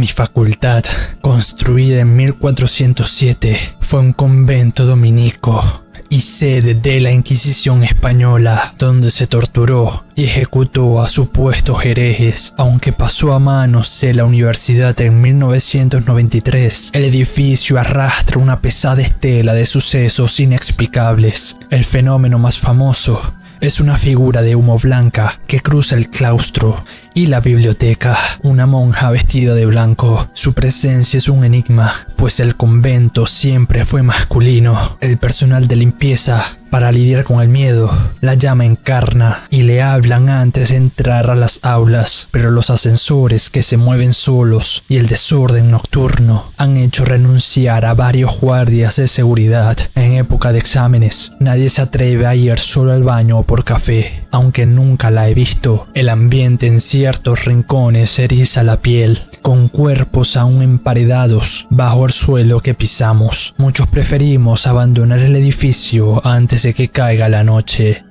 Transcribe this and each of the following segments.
Mi facultad, construida en 1407, fue un convento dominico y sede de la Inquisición española, donde se torturó y ejecutó a supuestos herejes. Aunque pasó a manos de la universidad en 1993, el edificio arrastra una pesada estela de sucesos inexplicables. El fenómeno más famoso es una figura de humo blanca que cruza el claustro y la biblioteca, una monja vestida de blanco. Su presencia es un enigma, pues el convento siempre fue masculino. El personal de limpieza, para lidiar con el miedo, la llama encarna y le hablan antes de entrar a las aulas, pero los ascensores que se mueven solos y el desorden nocturno han hecho renunciar a varios guardias de seguridad. En época de exámenes, nadie se atreve a ir solo al baño o por café. Aunque nunca la he visto, el ambiente en ciertos rincones eriza la piel, con cuerpos aún emparedados bajo el suelo que pisamos. Muchos preferimos abandonar el edificio antes de que caiga la noche.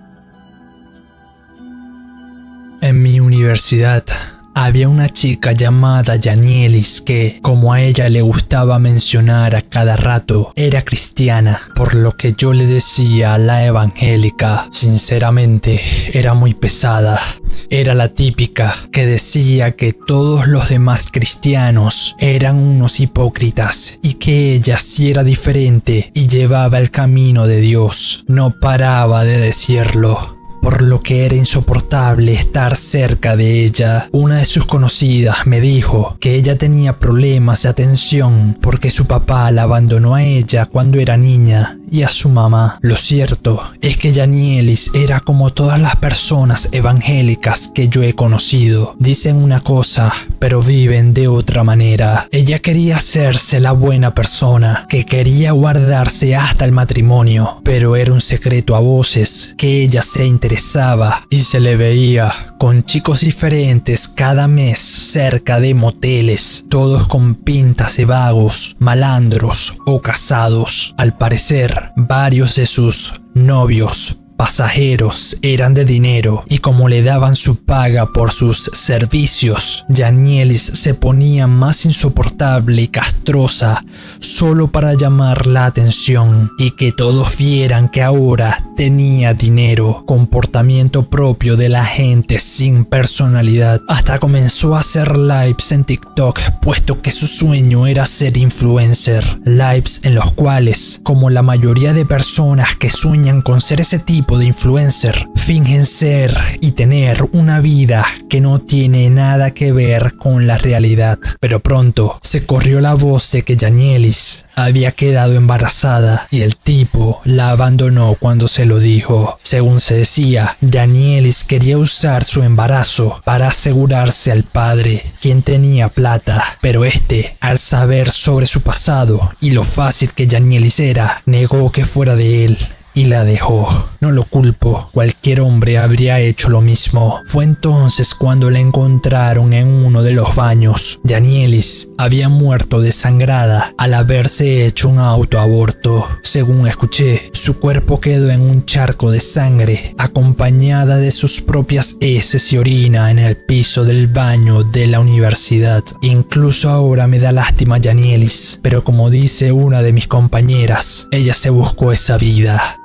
En mi universidad había una chica llamada Yanielis que, como a ella le gustaba mencionar a cada rato, era cristiana, por lo que yo le decía la evangélica. Sinceramente, era muy pesada. Era la típica que decía que todos los demás cristianos eran unos hipócritas y que ella sí era diferente y llevaba el camino de Dios. No paraba de decirlo, por lo que era insoportable estar cerca de ella. Una de sus conocidas me dijo que ella tenía problemas de atención porque su papá la abandonó a ella cuando era niña y a su mamá. Lo cierto es que Yanielis era como todas las personas evangélicas que yo he conocido. Dicen una cosa, pero viven de otra manera. Ella quería hacerse la buena persona, que quería guardarse hasta el matrimonio, pero era un secreto a voces que ella se interesaba y se le veía con chicos diferentes cada mes cerca de moteles, todos con pintas de vagos, malandros o casados. Al parecer, varios de sus novios pasajeros eran de dinero y como le daban su paga por sus servicios, Yanielis se ponía más insoportable y castrosa solo para llamar la atención y que todos vieran que ahora tenía dinero. Comportamiento propio de la gente sin personalidad. Hasta comenzó a hacer lives en TikTok, puesto que su sueño era ser influencer. Lives en los cuales, como la mayoría de personas que sueñan con ser ese tipo de influencer, fingen ser y tener una vida que no tiene nada que ver con la realidad. Pero pronto se corrió la voz de que Yanielis había quedado embarazada y el tipo la abandonó cuando se lo dijo. Según se decía, Yanielis quería usar su embarazo para asegurarse al padre, quien tenía plata, pero este, al saber sobre su pasado y lo fácil que Yanielis era, negó que fuera de él y la dejó. No lo culpo, cualquier hombre habría hecho lo mismo. Fue entonces cuando la encontraron en uno de los baños. Yanielis había muerto desangrada al haberse hecho un autoaborto. Según escuché, su cuerpo quedó en un charco de sangre, acompañada de sus propias heces y orina en el piso del baño de la universidad. Incluso ahora me da lástima Yanielis, pero como dice una de mis compañeras, ella se buscó esa vida.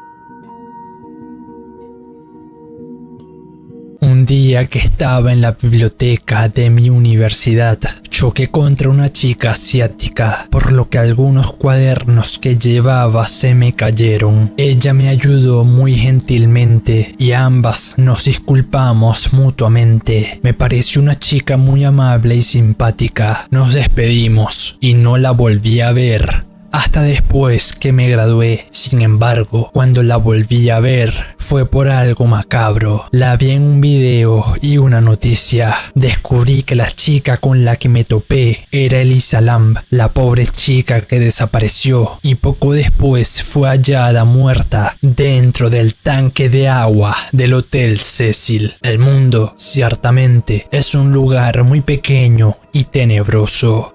Un día que estaba en la biblioteca de mi universidad, choqué contra una chica asiática, por lo que algunos cuadernos que llevaba se me cayeron. Ella me ayudó muy gentilmente y ambas nos disculpamos mutuamente. Me pareció una chica muy amable y simpática. Nos despedimos y no la volví a ver hasta después que me gradué. Sin embargo, cuando la volví a ver, fue por algo macabro. La vi en un video y una noticia. Descubrí que la chica con la que me topé era Elisa Lam, la pobre chica que desapareció y poco después fue hallada muerta dentro del tanque de agua del Hotel Cecil. El mundo, ciertamente, es un lugar muy pequeño y tenebroso.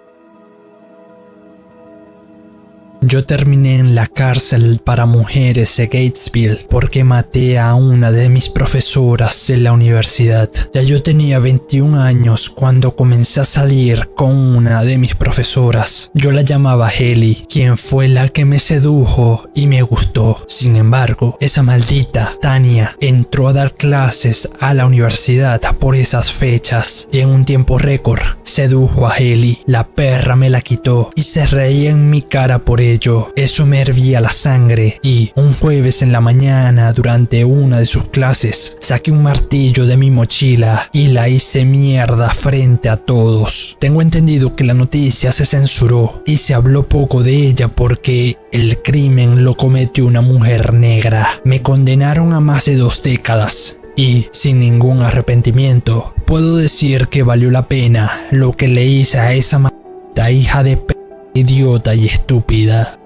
Yo terminé en la cárcel para mujeres de Gatesville porque maté a una de mis profesoras en la universidad. Ya yo tenía 21 años cuando comencé a salir con una de mis profesoras. Yo la llamaba Haley, quien fue la que me sedujo y me gustó. Sin embargo, esa maldita Tania entró a dar clases a la universidad por esas fechas y en un tiempo récord sedujo a Haley. La perra me la quitó y se reía en mi cara por ello. Eso me hervía la sangre y un jueves en la mañana durante una de sus clases saqué un martillo de mi mochila y la hice mierda frente a todos. Tengo entendido que la noticia se censuró y se habló poco de ella porque el crimen lo cometió una mujer negra. Me condenaron a más de 2 décadas y sin ningún arrepentimiento puedo decir que valió la pena lo que le hice a esa maldita hija de p*** idiota y estúpida.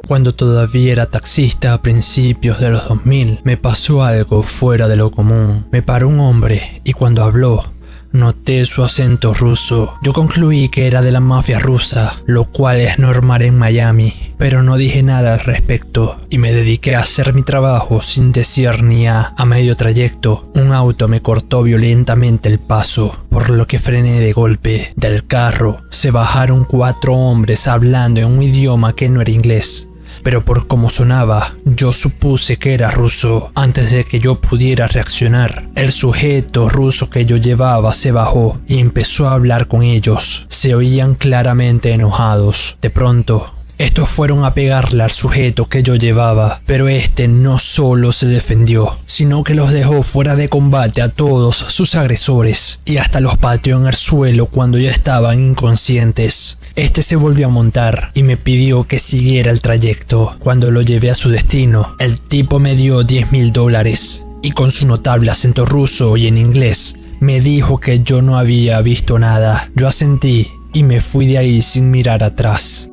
Cuando todavía era taxista a principios de los 2000, me pasó algo fuera de lo común. Me paró un hombre y cuando habló, noté su acento ruso. Yo concluí que era de la mafia rusa, lo cual es normal en Miami, pero no dije nada al respecto y me dediqué a hacer mi trabajo sin decir ni a. A medio trayecto, un auto me cortó violentamente el paso, por lo que frené de golpe. Del carro se bajaron 4 hombres hablando en un idioma que no era inglés, pero por cómo sonaba, yo supuse que era ruso. Antes de que yo pudiera reaccionar, el sujeto ruso que yo llevaba se bajó y empezó a hablar con ellos. Se oían claramente enojados. De pronto, estos fueron a pegarle al sujeto que yo llevaba, pero este no solo se defendió, sino que los dejó fuera de combate a todos sus agresores y hasta los pateó en el suelo cuando ya estaban inconscientes. Este se volvió a montar y me pidió que siguiera el trayecto. Cuando lo llevé a su destino, el tipo me dio $10,000 y con su notable acento ruso y en inglés me dijo que yo no había visto nada. Yo asentí y me fui de ahí sin mirar atrás.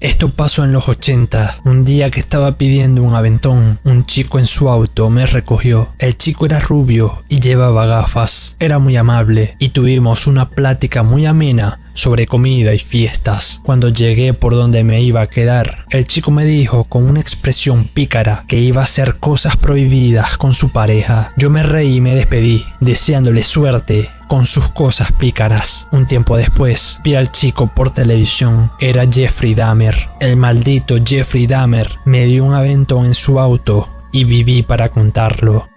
Esto pasó en los 80, un día que estaba pidiendo un aventón. Un chico en su auto me recogió. El chico era rubio y llevaba gafas. Era muy amable y tuvimos una plática muy amena sobre comida y fiestas. Cuando llegué por donde me iba a quedar, el chico me dijo con una expresión pícara que iba a hacer cosas prohibidas con su pareja. Yo me reí y me despedí, deseándole suerte con sus cosas pícaras. Un tiempo después, vi al chico por televisión. Era Jeffrey Dahmer. El maldito Jeffrey Dahmer me dio un aventón en su auto y viví para contarlo.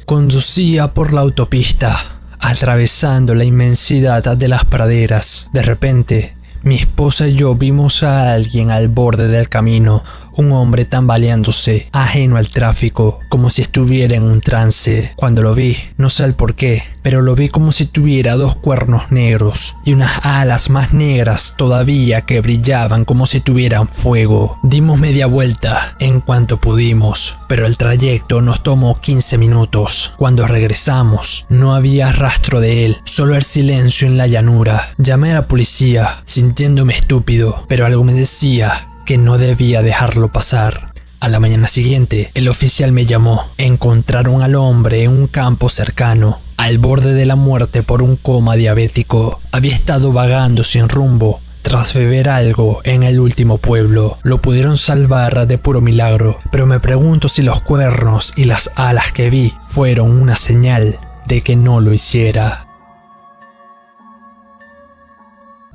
Conducía por la autopista, atravesando la inmensidad de las praderas. De repente, mi esposa y yo vimos a alguien al borde del camino, un hombre tambaleándose, ajeno al tráfico, como si estuviera en un trance. Cuando lo vi, no sé el por qué, pero lo vi como si tuviera 2 cuernos negros y unas alas más negras todavía que brillaban como si tuvieran fuego. Dimos media vuelta en cuanto pudimos, pero el trayecto nos tomó 15 minutos. Cuando regresamos, no había rastro de él, solo el silencio en la llanura. Llamé a la policía, sintiéndome estúpido, pero algo me decía que no debía dejarlo pasar. A la mañana siguiente, el oficial me llamó. Encontraron al hombre en un campo cercano, al borde de la muerte por un coma diabético. Había estado vagando sin rumbo tras beber algo en el último pueblo. Lo pudieron salvar de puro milagro, pero me pregunto si los cuernos y las alas que vi fueron una señal de que no lo hiciera.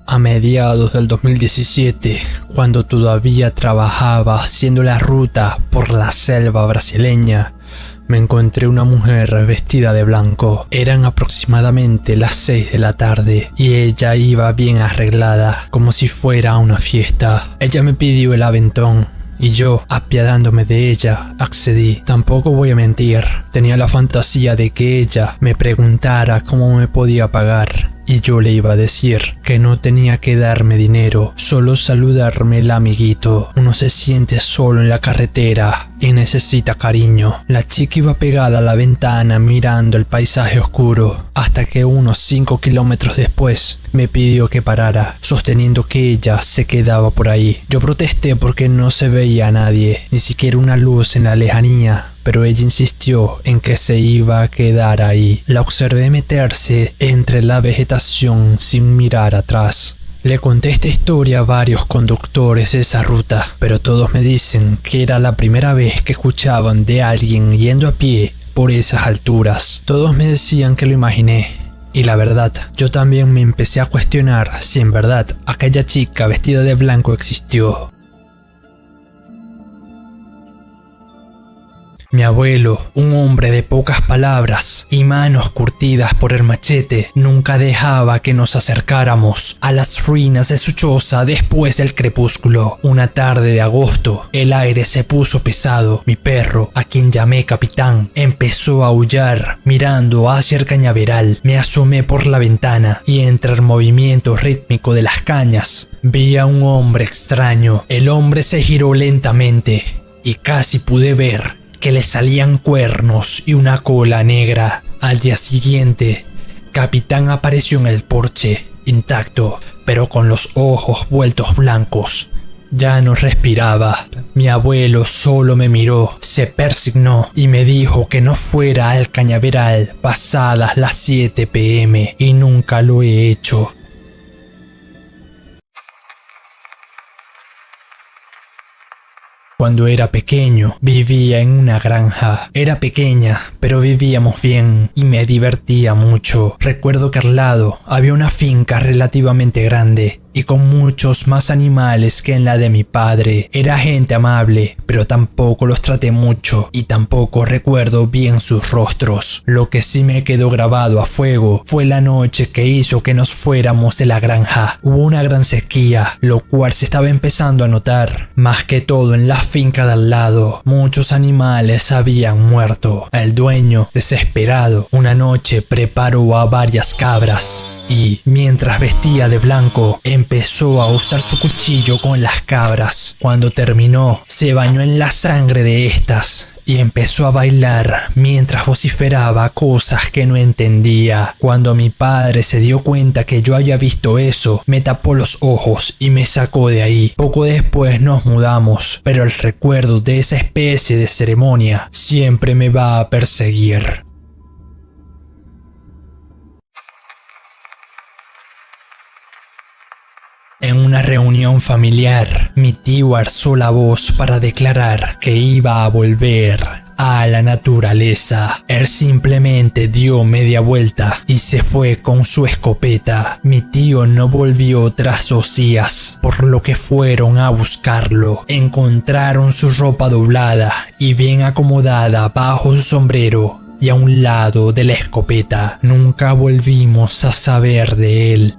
A mediados del 2017, cuando todavía trabajaba haciendo la ruta por la selva brasileña, me encontré una mujer vestida de blanco. Eran aproximadamente las 6 de la tarde y ella iba bien arreglada, como si fuera a una fiesta. Ella me pidió el aventón y yo, apiadándome de ella, accedí. Tampoco voy a mentir, tenía la fantasía de que ella me preguntara cómo me podía pagar. Y yo le iba a decir que no tenía que darme dinero, solo saludarme el amiguito. Uno se siente solo en la carretera y necesita cariño. La chica iba pegada a la ventana mirando el paisaje oscuro, hasta que unos 5 kilómetros después me pidió que parara, sosteniendo que ella se quedaba por ahí. Yo protesté porque no se veía a nadie, ni siquiera una luz en la lejanía. pero ella insistió en que se iba a quedar ahí. La observé meterse entre la vegetación sin mirar atrás. Le conté esta historia a varios conductores de esa ruta, pero todos me dicen que era la primera vez que escuchaban de alguien yendo a pie por esas alturas. Todos me decían que lo imaginé. Y la verdad, yo también me empecé a cuestionar si en verdad aquella chica vestida de blanco existió. Mi abuelo, un hombre de pocas palabras y manos curtidas por el machete, nunca dejaba que nos acercáramos a las ruinas de su choza después del crepúsculo. Una tarde de agosto, el aire se puso pesado. Mi perro, a quien llamé Capitán, empezó a aullar. Mirando hacia el cañaveral, me asomé por la ventana y entre el movimiento rítmico de las cañas, vi a un hombre extraño. El hombre se giró lentamente y casi pude ver que le salían cuernos y una cola negra. Al día siguiente, Capitán apareció en el porche, intacto, pero con los ojos vueltos blancos. Ya no respiraba. Mi abuelo solo me miró, se persignó y me dijo que no fuera al cañaveral pasadas las 7 p.m. y nunca lo he hecho. Cuando era pequeño, vivía en una granja. Era pequeña, pero vivíamos bien y me divertía mucho. Recuerdo que al lado había una finca relativamente grande y con muchos más animales que en la de mi padre. Era gente amable, pero tampoco los traté mucho y tampoco recuerdo bien sus rostros. Lo que sí me quedó grabado a fuego fue la noche que hizo que nos fuéramos de la granja. Hubo una gran sequía, lo cual se estaba empezando a notar, más que todo en la finca de al lado. Muchos animales habían muerto. El dueño, desesperado, una noche preparó a varias cabras y, mientras vestía de blanco, empezó a usar su cuchillo con las cabras. Cuando terminó, se bañó en la sangre de estas y empezó a bailar mientras vociferaba cosas que no entendía. Cuando mi padre se dio cuenta que yo había visto eso, me tapó los ojos y me sacó de ahí. Poco después nos mudamos, pero el recuerdo de esa especie de ceremonia siempre me va a perseguir. En una reunión familiar, mi tío alzó la voz para declarar que iba a volver a la naturaleza. Él simplemente dio media vuelta y se fue con su escopeta. Mi tío no volvió tras 2 días, por lo que fueron a buscarlo. Encontraron su ropa doblada y bien acomodada bajo su sombrero y a un lado de la escopeta. Nunca volvimos a saber de él.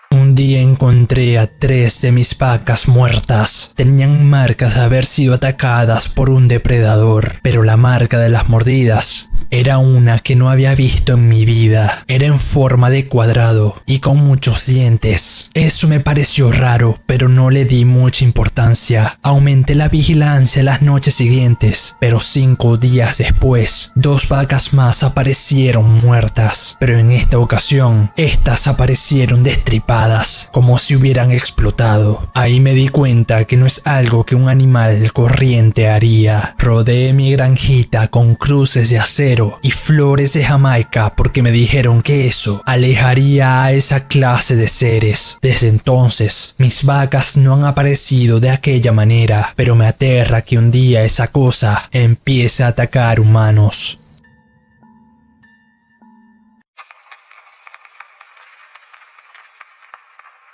Un día encontré a 3 de mis vacas muertas. Tenían marcas de haber sido atacadas por un depredador, pero la marca de las mordidas era una que no había visto en mi vida. Era en forma de cuadrado y con muchos dientes. Eso me pareció raro, pero no le di mucha importancia. Aumenté la vigilancia las noches siguientes, pero 5 días después, 2 vacas más aparecieron muertas. Pero en esta ocasión, estas aparecieron destripadas, como si hubieran explotado. Ahí me di cuenta que no es algo que un animal corriente haría. Rodeé mi granjita con cruces de acero y flores de Jamaica porque me dijeron que eso alejaría a esa clase de seres. Desde entonces, mis vacas no han aparecido de aquella manera, pero me aterra que un día esa cosa empiece a atacar humanos.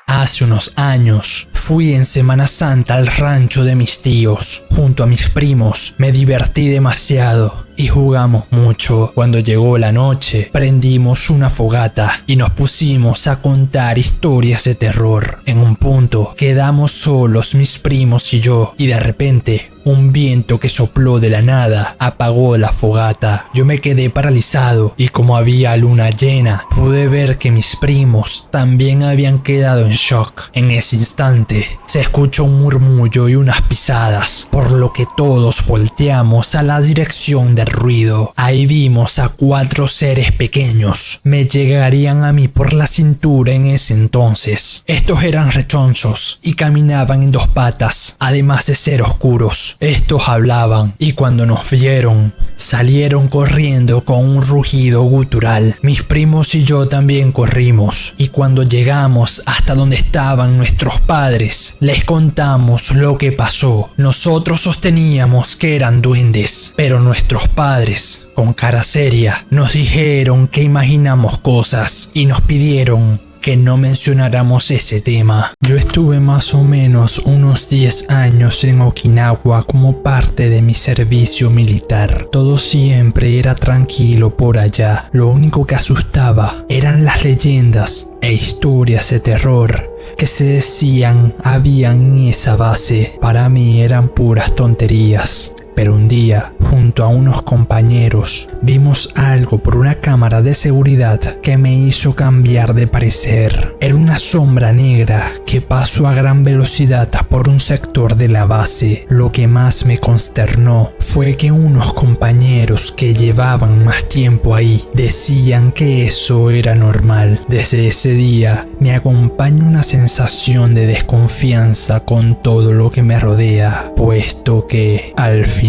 Hace unos años, fui en Semana Santa al rancho de mis tíos. Junto a mis primos, me divertí demasiado y jugamos mucho. Cuando llegó la noche, prendimos una fogata y nos pusimos a contar historias de terror. En un punto, quedamos solos mis primos y yo, y de repente, un viento que sopló de la nada apagó la fogata. Yo me quedé paralizado y como había luna llena, pude ver que mis primos también habían quedado en shock. En ese instante, se escuchó un murmullo y unas pisadas, por lo que todos volteamos a la dirección de del ruido. Ahí vimos a 4 seres pequeños. Me llegarían a mí por la cintura en ese entonces. Estos eran rechonzos y caminaban en 2 patas, además de ser oscuros. Estos hablaban y cuando nos vieron, salieron corriendo con un rugido gutural. Mis primos y yo también corrimos y cuando llegamos hasta donde estaban nuestros padres, les contamos lo que pasó. Nosotros sosteníamos que eran duendes, pero nuestros padres, con cara seria, nos dijeron que imaginamos cosas y nos pidieron que no mencionáramos ese tema. Yo estuve más o menos unos 10 años en Okinawa como parte de mi servicio militar. Todo siempre era tranquilo por allá. Lo único que asustaba eran las leyendas e historias de terror que se decían habían en esa base. Para mí eran puras tonterías. Pero un día, junto a unos compañeros, vimos algo por una cámara de seguridad que me hizo cambiar de parecer. Era una sombra negra que pasó a gran velocidad por un sector de la base. Lo que más me consternó fue que unos compañeros que llevaban más tiempo ahí decían que eso era normal. Desde ese día me acompaña una sensación de desconfianza con todo lo que me rodea, puesto que al final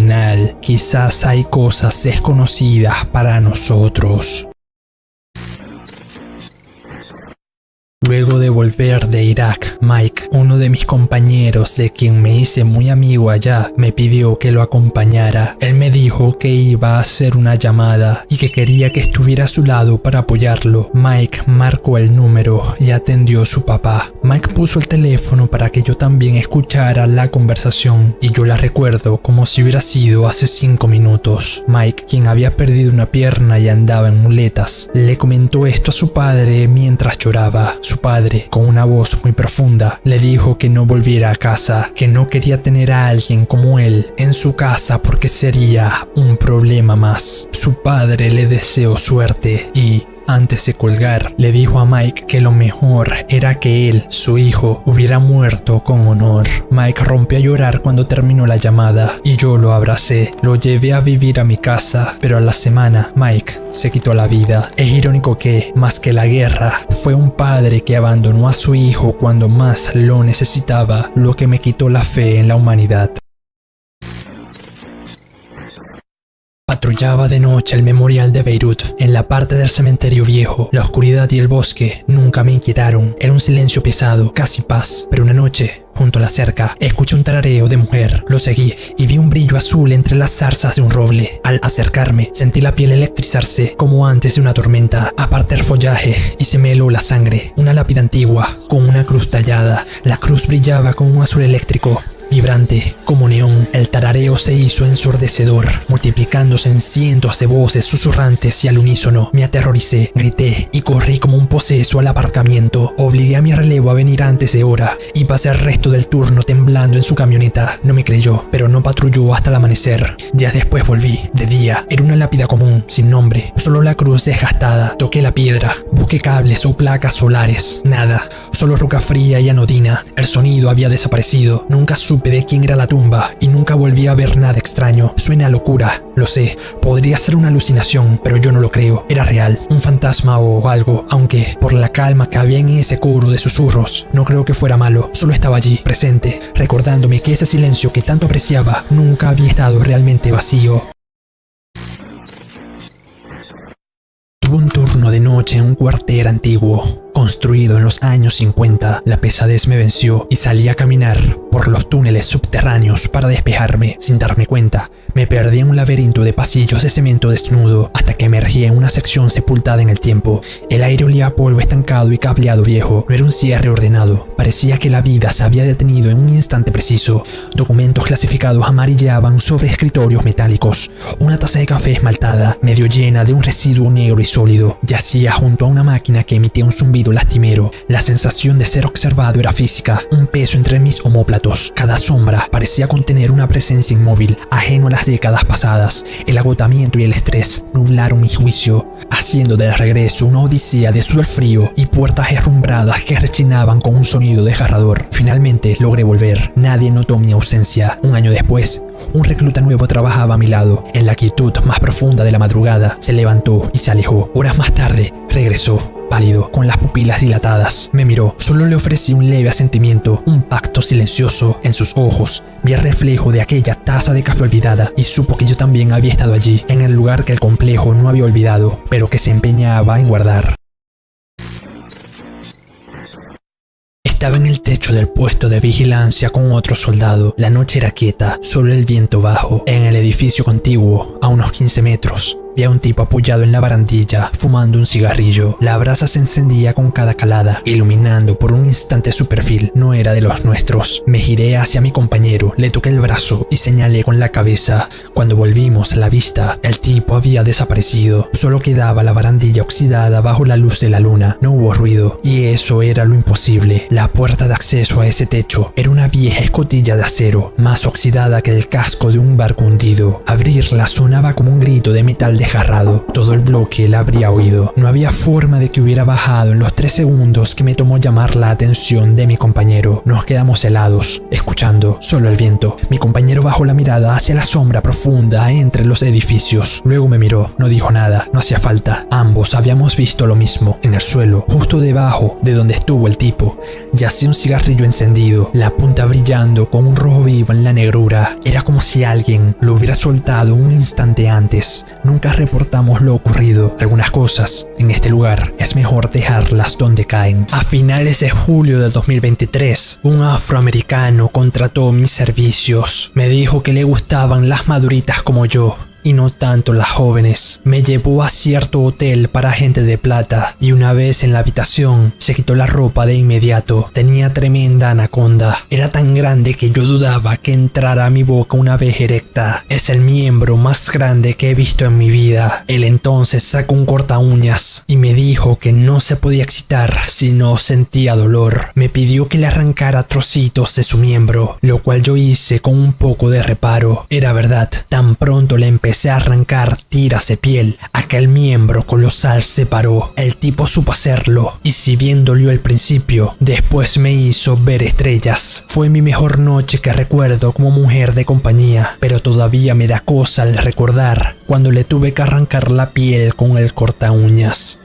quizás hay cosas desconocidas para nosotros. Luego de volver de Irak, Mike, uno de mis compañeros de quien me hice muy amigo allá, me pidió que lo acompañara. Él me dijo que iba a hacer una llamada y que quería que estuviera a su lado para apoyarlo. Mike marcó el número y atendió a su papá. Mike puso el teléfono para que yo también escuchara la conversación y yo la recuerdo como si hubiera sido hace 5 minutos. Mike, quien había perdido una pierna y andaba en muletas, le comentó esto a su padre mientras lloraba. Su padre, con una voz muy profunda, le dijo que no volviera a casa, que no quería tener a alguien como él en su casa porque sería un problema más. Su padre le deseó suerte y, antes de colgar, le dijo a Mike que lo mejor era que él, su hijo, hubiera muerto con honor. Mike rompió a llorar cuando terminó la llamada y yo lo abracé. Lo llevé a vivir a mi casa, pero a la semana Mike se quitó la vida. Es irónico que, más que la guerra, fue un padre que abandonó a su hijo cuando más lo necesitaba, lo que me quitó la fe en la humanidad. Patrullaba de noche el memorial de Beirut, en la parte del cementerio viejo. La oscuridad y el bosque nunca me inquietaron. Era un silencio pesado, casi paz. Pero una noche, junto a la cerca, escuché un tarareo de mujer. Lo seguí y vi un brillo azul entre las zarzas de un roble. Al acercarme, sentí la piel electrizarse como antes de una tormenta. Aparté el follaje y se me heló la sangre. Una lápida antigua, con una cruz tallada. La cruz brillaba con un azul eléctrico, vibrante como neón. El tarareo se hizo ensordecedor, multiplicándose en cientos de voces susurrantes y al unísono. Me aterroricé, grité y corrí como un poseso al aparcamiento. Obligué a mi relevo a venir antes de hora y pasé el resto del turno temblando en su camioneta. No me creyó, pero no patrulló hasta el amanecer. Días después volví. De día, era una lápida común, sin nombre, solo la cruz desgastada. Toqué la piedra, busqué cables o placas solares. Nada, solo roca fría y anodina. El sonido había desaparecido. Nunca supe de quién era la tumba y nunca volví a ver nada extraño. Suena a locura, lo sé, podría ser una alucinación, pero yo no lo creo. Era real, un fantasma o algo, aunque por la calma que había en ese coro de susurros, no creo que fuera malo. Solo estaba allí, presente, recordándome que ese silencio que tanto apreciaba nunca había estado realmente vacío. Tuve un turno de noche en un cuartel antiguo, construido en los años 50. La pesadez me venció y salí a caminar por los túneles subterráneos para despejarme. Sin darme cuenta, me perdí en un laberinto de pasillos de cemento desnudo hasta que emergí en una sección sepultada en el tiempo. El aire olía a polvo estancado y cableado viejo. No era un cierre ordenado. Parecía que la vida se había detenido en un instante preciso. Documentos clasificados amarilleaban sobre escritorios metálicos. Una taza de café esmaltada, medio llena de un residuo negro y sólido, yacía junto a una máquina que emitía un zumbido lastimero. La sensación de ser observado era física, un peso entre mis omóplatos. Cada sombra parecía contener una presencia inmóvil, ajeno a las décadas pasadas. El agotamiento y el estrés nublaron mi juicio, haciendo del regreso una odisea de sudor frío y puertas herrumbradas que rechinaban con un sonido desgarrador. Finalmente logré volver. Nadie notó mi ausencia. Un año después, Un recluta nuevo trabajaba a mi lado. En la quietud más profunda de la madrugada, se levantó y se alejó. Horas más tarde, regresó. Pálido, con las pupilas dilatadas. Me miró. Solo le ofrecí un leve asentimiento, un pacto silencioso. En sus ojos vi el reflejo de aquella taza de café olvidada y supo que yo también había estado allí, en el lugar que el complejo no había olvidado, pero que se empeñaba en guardar. Estaba en el techo del puesto de vigilancia con otro soldado. La noche era quieta, solo el viento bajo. En el edificio contiguo, a unos 15 metros, vi a un tipo apoyado en la barandilla, fumando un cigarrillo. La brasa se encendía con cada calada, iluminando por un instante su perfil. No era de los nuestros. Me giré hacia mi compañero, le toqué el brazo y señalé con la cabeza. Cuando volvimos a la vista, el tipo había desaparecido. Solo quedaba la barandilla oxidada bajo la luz de la luna. No hubo ruido, y eso era lo imposible. La puerta de acceso a ese techo era una vieja escotilla de acero, más oxidada que el casco de un barco hundido. Abrirla sonaba como un grito de metal desgarrado. Todo el bloque la habría oído. No había forma de que hubiera bajado en los 3 segundos que me tomó llamar la atención de mi compañero. Nos quedamos helados, escuchando solo el viento. Mi compañero bajó la mirada hacia la sombra profunda entre los edificios. Luego me miró. No dijo nada. No hacía falta. Ambos habíamos visto lo mismo. En el suelo, justo debajo de donde estuvo el tipo, yacía un cigarrillo encendido, la punta brillando con un rojo vivo en la negrura. Era como si alguien lo hubiera soltado un instante antes. Nunca reportamos lo ocurrido. Algunas cosas en este lugar es mejor dejarlas donde caen. A finales de julio del 2023, un afroamericano contrató mis servicios. Me dijo que le gustaban las maduritas como yo, y no tanto las jóvenes. Me llevó a cierto hotel para gente de plata y una vez en la habitación se quitó la ropa de inmediato. Tenía tremenda anaconda. Era tan grande que yo dudaba que entrara a mi boca una vez erecta. Es el miembro más grande que he visto en mi vida. Él entonces sacó un corta uñas y me dijo que no se podía excitar si no sentía dolor. Me pidió que le arrancara trocitos de su miembro, lo cual yo hice con un poco de reparo. Era verdad, tan pronto le empecé a arrancar tiras de piel, aquel miembro colosal se paró. El tipo supo hacerlo, y si bien dolió al principio, después me hizo ver estrellas. Fue mi mejor noche que recuerdo como mujer de compañía, pero todavía me da cosa al recordar cuando le tuve que arrancar la piel con el corta uñas.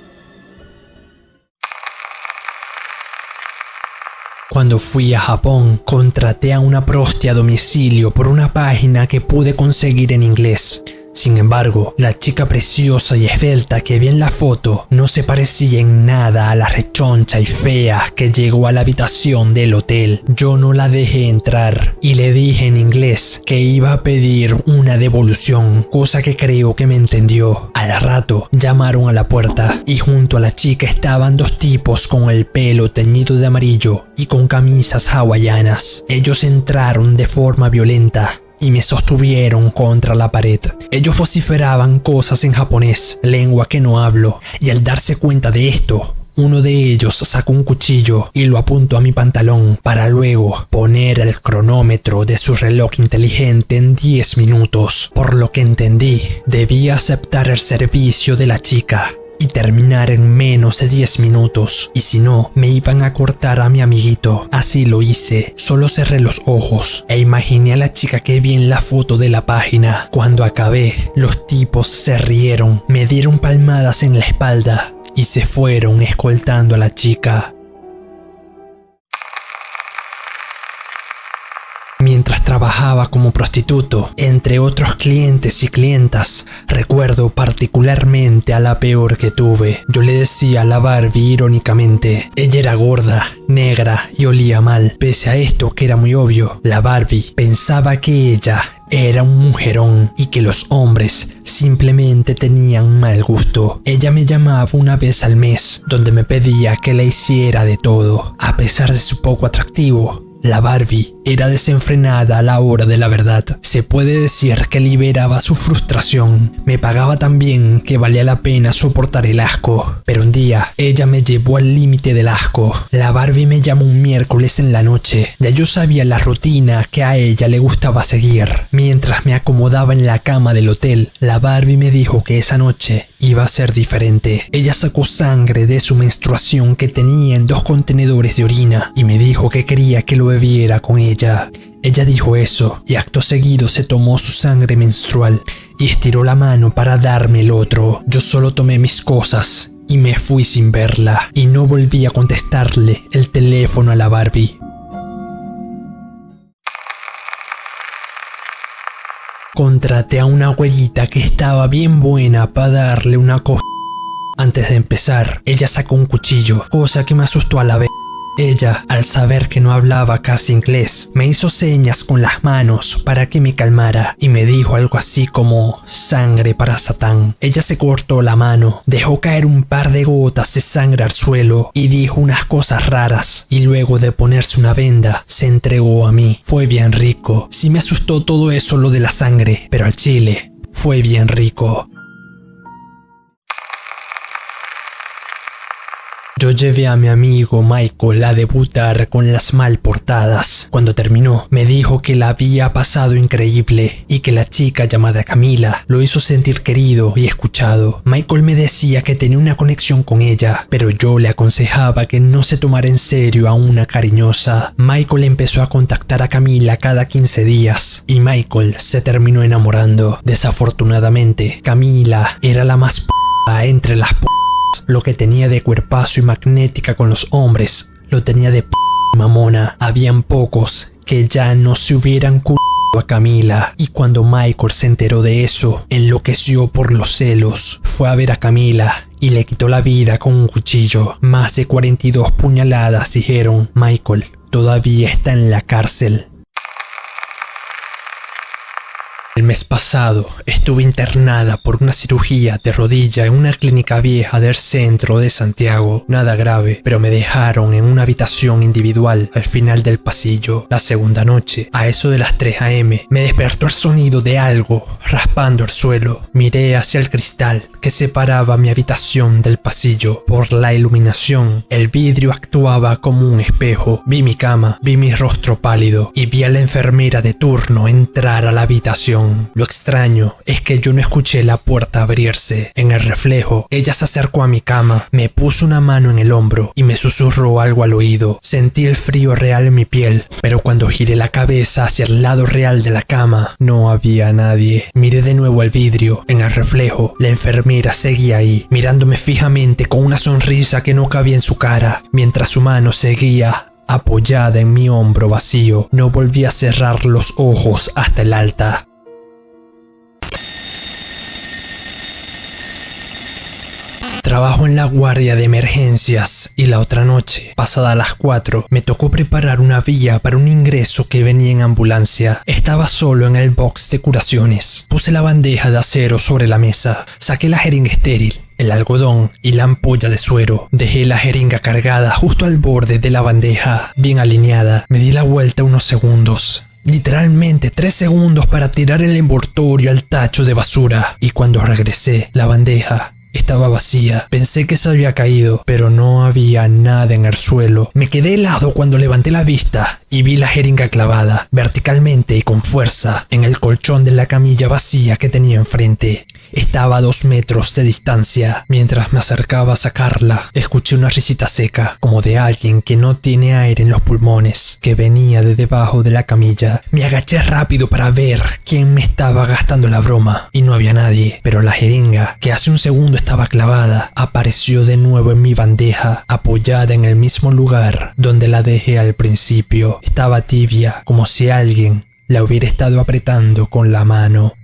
Cuando fui a Japón, contraté a una prosti a domicilio por una página que pude conseguir en inglés. Sin embargo, la chica preciosa y esbelta que vi en la foto no se parecía en nada a la rechoncha y fea que llegó a la habitación del hotel. Yo no la dejé entrar y le dije en inglés que iba a pedir una devolución, cosa que creo que me entendió. Al rato llamaron a la puerta y junto a la chica estaban 2 tipos con el pelo teñido de amarillo y con camisas hawaianas. Ellos entraron de forma violenta y me sostuvieron contra la pared. Ellos vociferaban cosas en japonés, lengua que no hablo, y al darse cuenta de esto, uno de ellos sacó un cuchillo y lo apuntó a mi pantalón para luego poner el cronómetro de su reloj inteligente en 10 minutos. Por lo que entendí, debía aceptar el servicio de la chica y terminar en menos de 10 minutos, y si no, me iban a cortar a mi amiguito. Así lo hice. Solo cerré los ojos e imaginé a la chica que vi en la foto de la página. Cuando acabé, los tipos se rieron, me dieron palmadas en la espalda y se fueron escoltando a la chica. Mientras trabajaba como prostituto, entre otros clientes y clientas, recuerdo particularmente a la peor que tuve. Yo le decía a la Barbie irónicamente. Ella era gorda, negra y olía mal. Pese a esto, que era muy obvio, la Barbie pensaba que ella era un mujerón y que los hombres simplemente tenían mal gusto. Ella me llamaba una vez al mes, donde me pedía que le hiciera de todo. A pesar de su poco atractivo, la Barbie era desenfrenada a la hora de la verdad. Se puede decir que liberaba su frustración. Me pagaba tan bien que valía la pena soportar el asco. Pero un día, ella me llevó al límite del asco. La Barbie me llamó un miércoles en la noche. Ya yo sabía la rutina que a ella le gustaba seguir. Mientras me acomodaba en la cama del hotel, la Barbie me dijo que esa noche iba a ser diferente. Ella sacó sangre de su menstruación que tenía en 2 contenedores de orina y me dijo que quería que lo bebiera con ella. Ella dijo eso y acto seguido se tomó su sangre menstrual y estiró la mano para darme el otro. Yo solo tomé mis cosas y me fui sin verla y no volví a contestarle el teléfono a la Barbie. Contraté a una abuelita que estaba bien buena para darle una Antes de empezar, ella sacó un cuchillo, cosa que me asustó a la vez. Ella, al saber que no hablaba casi inglés, me hizo señas con las manos para que me calmara y me dijo algo así como sangre para Satán. Ella se cortó la mano, dejó caer un par de gotas de sangre al suelo y dijo unas cosas raras y luego de ponerse una venda se entregó a mí. Fue bien rico. Sí me asustó todo eso lo de la sangre, pero al chile fue bien rico. Yo llevé a mi amigo Michael a debutar con las Malportadas. Cuando terminó, me dijo que la había pasado increíble y que la chica llamada Camila lo hizo sentir querido y escuchado. Michael me decía que tenía una conexión con ella, pero yo le aconsejaba que no se tomara en serio a una cariñosa. Michael empezó a contactar a Camila cada 15 días y Michael se terminó enamorando. Desafortunadamente, Camila era la más entre las Lo que tenía de cuerpazo y magnética con los hombres, lo tenía de mamona. Habían pocos que ya no se hubieran a Camila. Y cuando Michael se enteró de eso, enloqueció por los celos. Fue a ver a Camila y le quitó la vida con un cuchillo. Más de 42 puñaladas, dijeron. Michael todavía está en la cárcel. El mes pasado estuve internada por una cirugía de rodilla en una clínica vieja del centro de Santiago. Nada grave, pero me dejaron en una habitación individual al final del pasillo. La segunda noche, a eso de las 3 a.m., me despertó el sonido de algo raspando el suelo. Miré hacia el cristal que separaba mi habitación del pasillo. Por la iluminación, el vidrio actuaba como un espejo. Vi mi cama, vi mi rostro pálido y vi a la enfermera de turno entrar a la habitación. Lo extraño es que yo no escuché la puerta abrirse. En el reflejo, ella se acercó a mi cama, me puso una mano en el hombro y me susurró algo al oído. Sentí el frío real en mi piel, pero cuando giré la cabeza hacia el lado real de la cama, no había nadie. Miré de nuevo al vidrio. En el reflejo, la enfermera seguía ahí, mirándome fijamente con una sonrisa que no cabía en su cara, mientras su mano seguía apoyada en mi hombro vacío. No volví a cerrar los ojos hasta el alta. Trabajo en la guardia de emergencias y la otra noche, pasada las 4, me tocó preparar una vía para un ingreso que venía en ambulancia. Estaba solo en el box de curaciones. Puse la bandeja de acero sobre la mesa, saqué la jeringa estéril, el algodón y la ampolla de suero. Dejé la jeringa cargada justo al borde de la bandeja, bien alineada. Me di la vuelta unos segundos. Literalmente 3 segundos para tirar el envoltorio al tacho de basura. Y cuando regresé, la bandeja estaba vacía. Pensé que se había caído, pero no había nada en el suelo. Me quedé helado cuando levanté la vista y vi la jeringa clavada, verticalmente y con fuerza, en el colchón de la camilla vacía que tenía enfrente. Estaba a 2 metros de distancia. Mientras me acercaba a sacarla, escuché una risita seca, como de alguien que no tiene aire en los pulmones, que venía de debajo de la camilla. Me agaché rápido para ver quién me estaba gastando la broma, y no había nadie, pero la jeringa, que hace un segundo estaba clavada, apareció de nuevo en mi bandeja, apoyada en el mismo lugar donde la dejé al principio. Estaba tibia, como si alguien la hubiera estado apretando con la mano.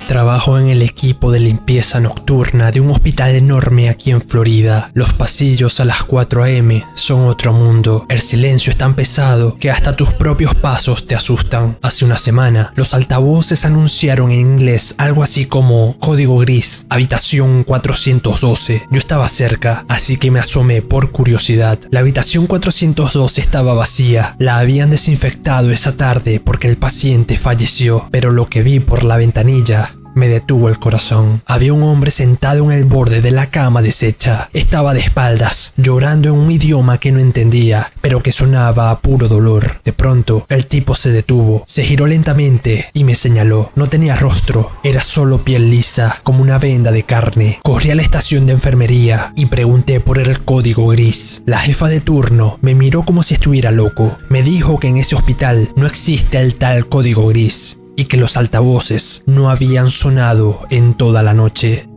Trabajo en el equipo de limpieza nocturna de un hospital enorme aquí en Florida. Los pasillos a las 4 a.m. son otro mundo. El silencio es tan pesado que hasta tus propios pasos te asustan. Hace una semana, los altavoces anunciaron en inglés algo así como código gris, habitación 412. Yo estaba cerca, así que me asomé por curiosidad. La habitación 412 estaba vacía. La habían desinfectado esa tarde porque el paciente falleció, pero lo que vi por la ventanilla Me detuvo el corazón. Había un hombre sentado en el borde de la cama deshecha. Estaba de espaldas, llorando en un idioma que no entendía, pero que sonaba a puro dolor. De pronto, el tipo se detuvo, se giró lentamente y me señaló. No tenía rostro, era solo piel lisa, como una venda de carne. Corrí a la estación de enfermería y pregunté por el código gris. La jefa de turno me miró como si estuviera loco. Me dijo que en ese hospital no existe el tal código gris y que los altavoces no habían sonado en toda la noche.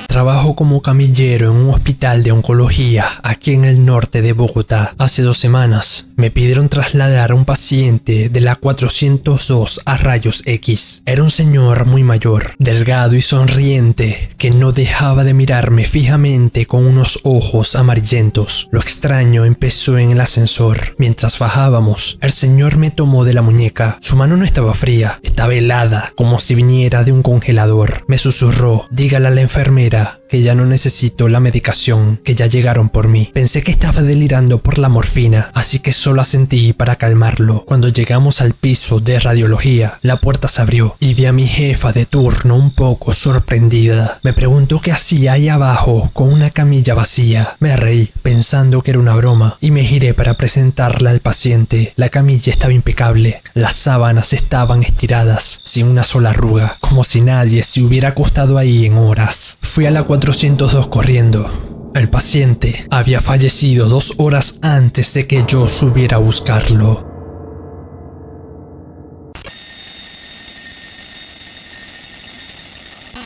Trabajo como camillero en un hospital de oncología aquí en el norte de Bogotá. Hace 2 semanas me pidieron trasladar a un paciente de la 402 a rayos X. Era un señor muy mayor, delgado y sonriente, que no dejaba de mirarme fijamente con unos ojos amarillentos. Lo extraño empezó en el ascensor. Mientras bajábamos, el señor me tomó de la muñeca. Su mano no estaba fría, estaba helada, como si viniera de un congelador. Me susurró: dígale a la enfermera que ya no necesito la medicación, que ya llegaron por mí. Pensé que estaba delirando por la morfina, así que solo asentí para calmarlo. Cuando llegamos al piso de radiología, la puerta se abrió y vi a mi jefa de turno un poco sorprendida. Me preguntó qué hacía ahí abajo con una camilla vacía. Me reí, pensando que era una broma, y me giré para presentarla al paciente. La camilla estaba impecable, las sábanas estaban estiradas, sin una sola arruga, como si nadie se hubiera acostado ahí en horas. Fui a la 402 corriendo. El paciente había fallecido 2 horas antes de que yo subiera a buscarlo.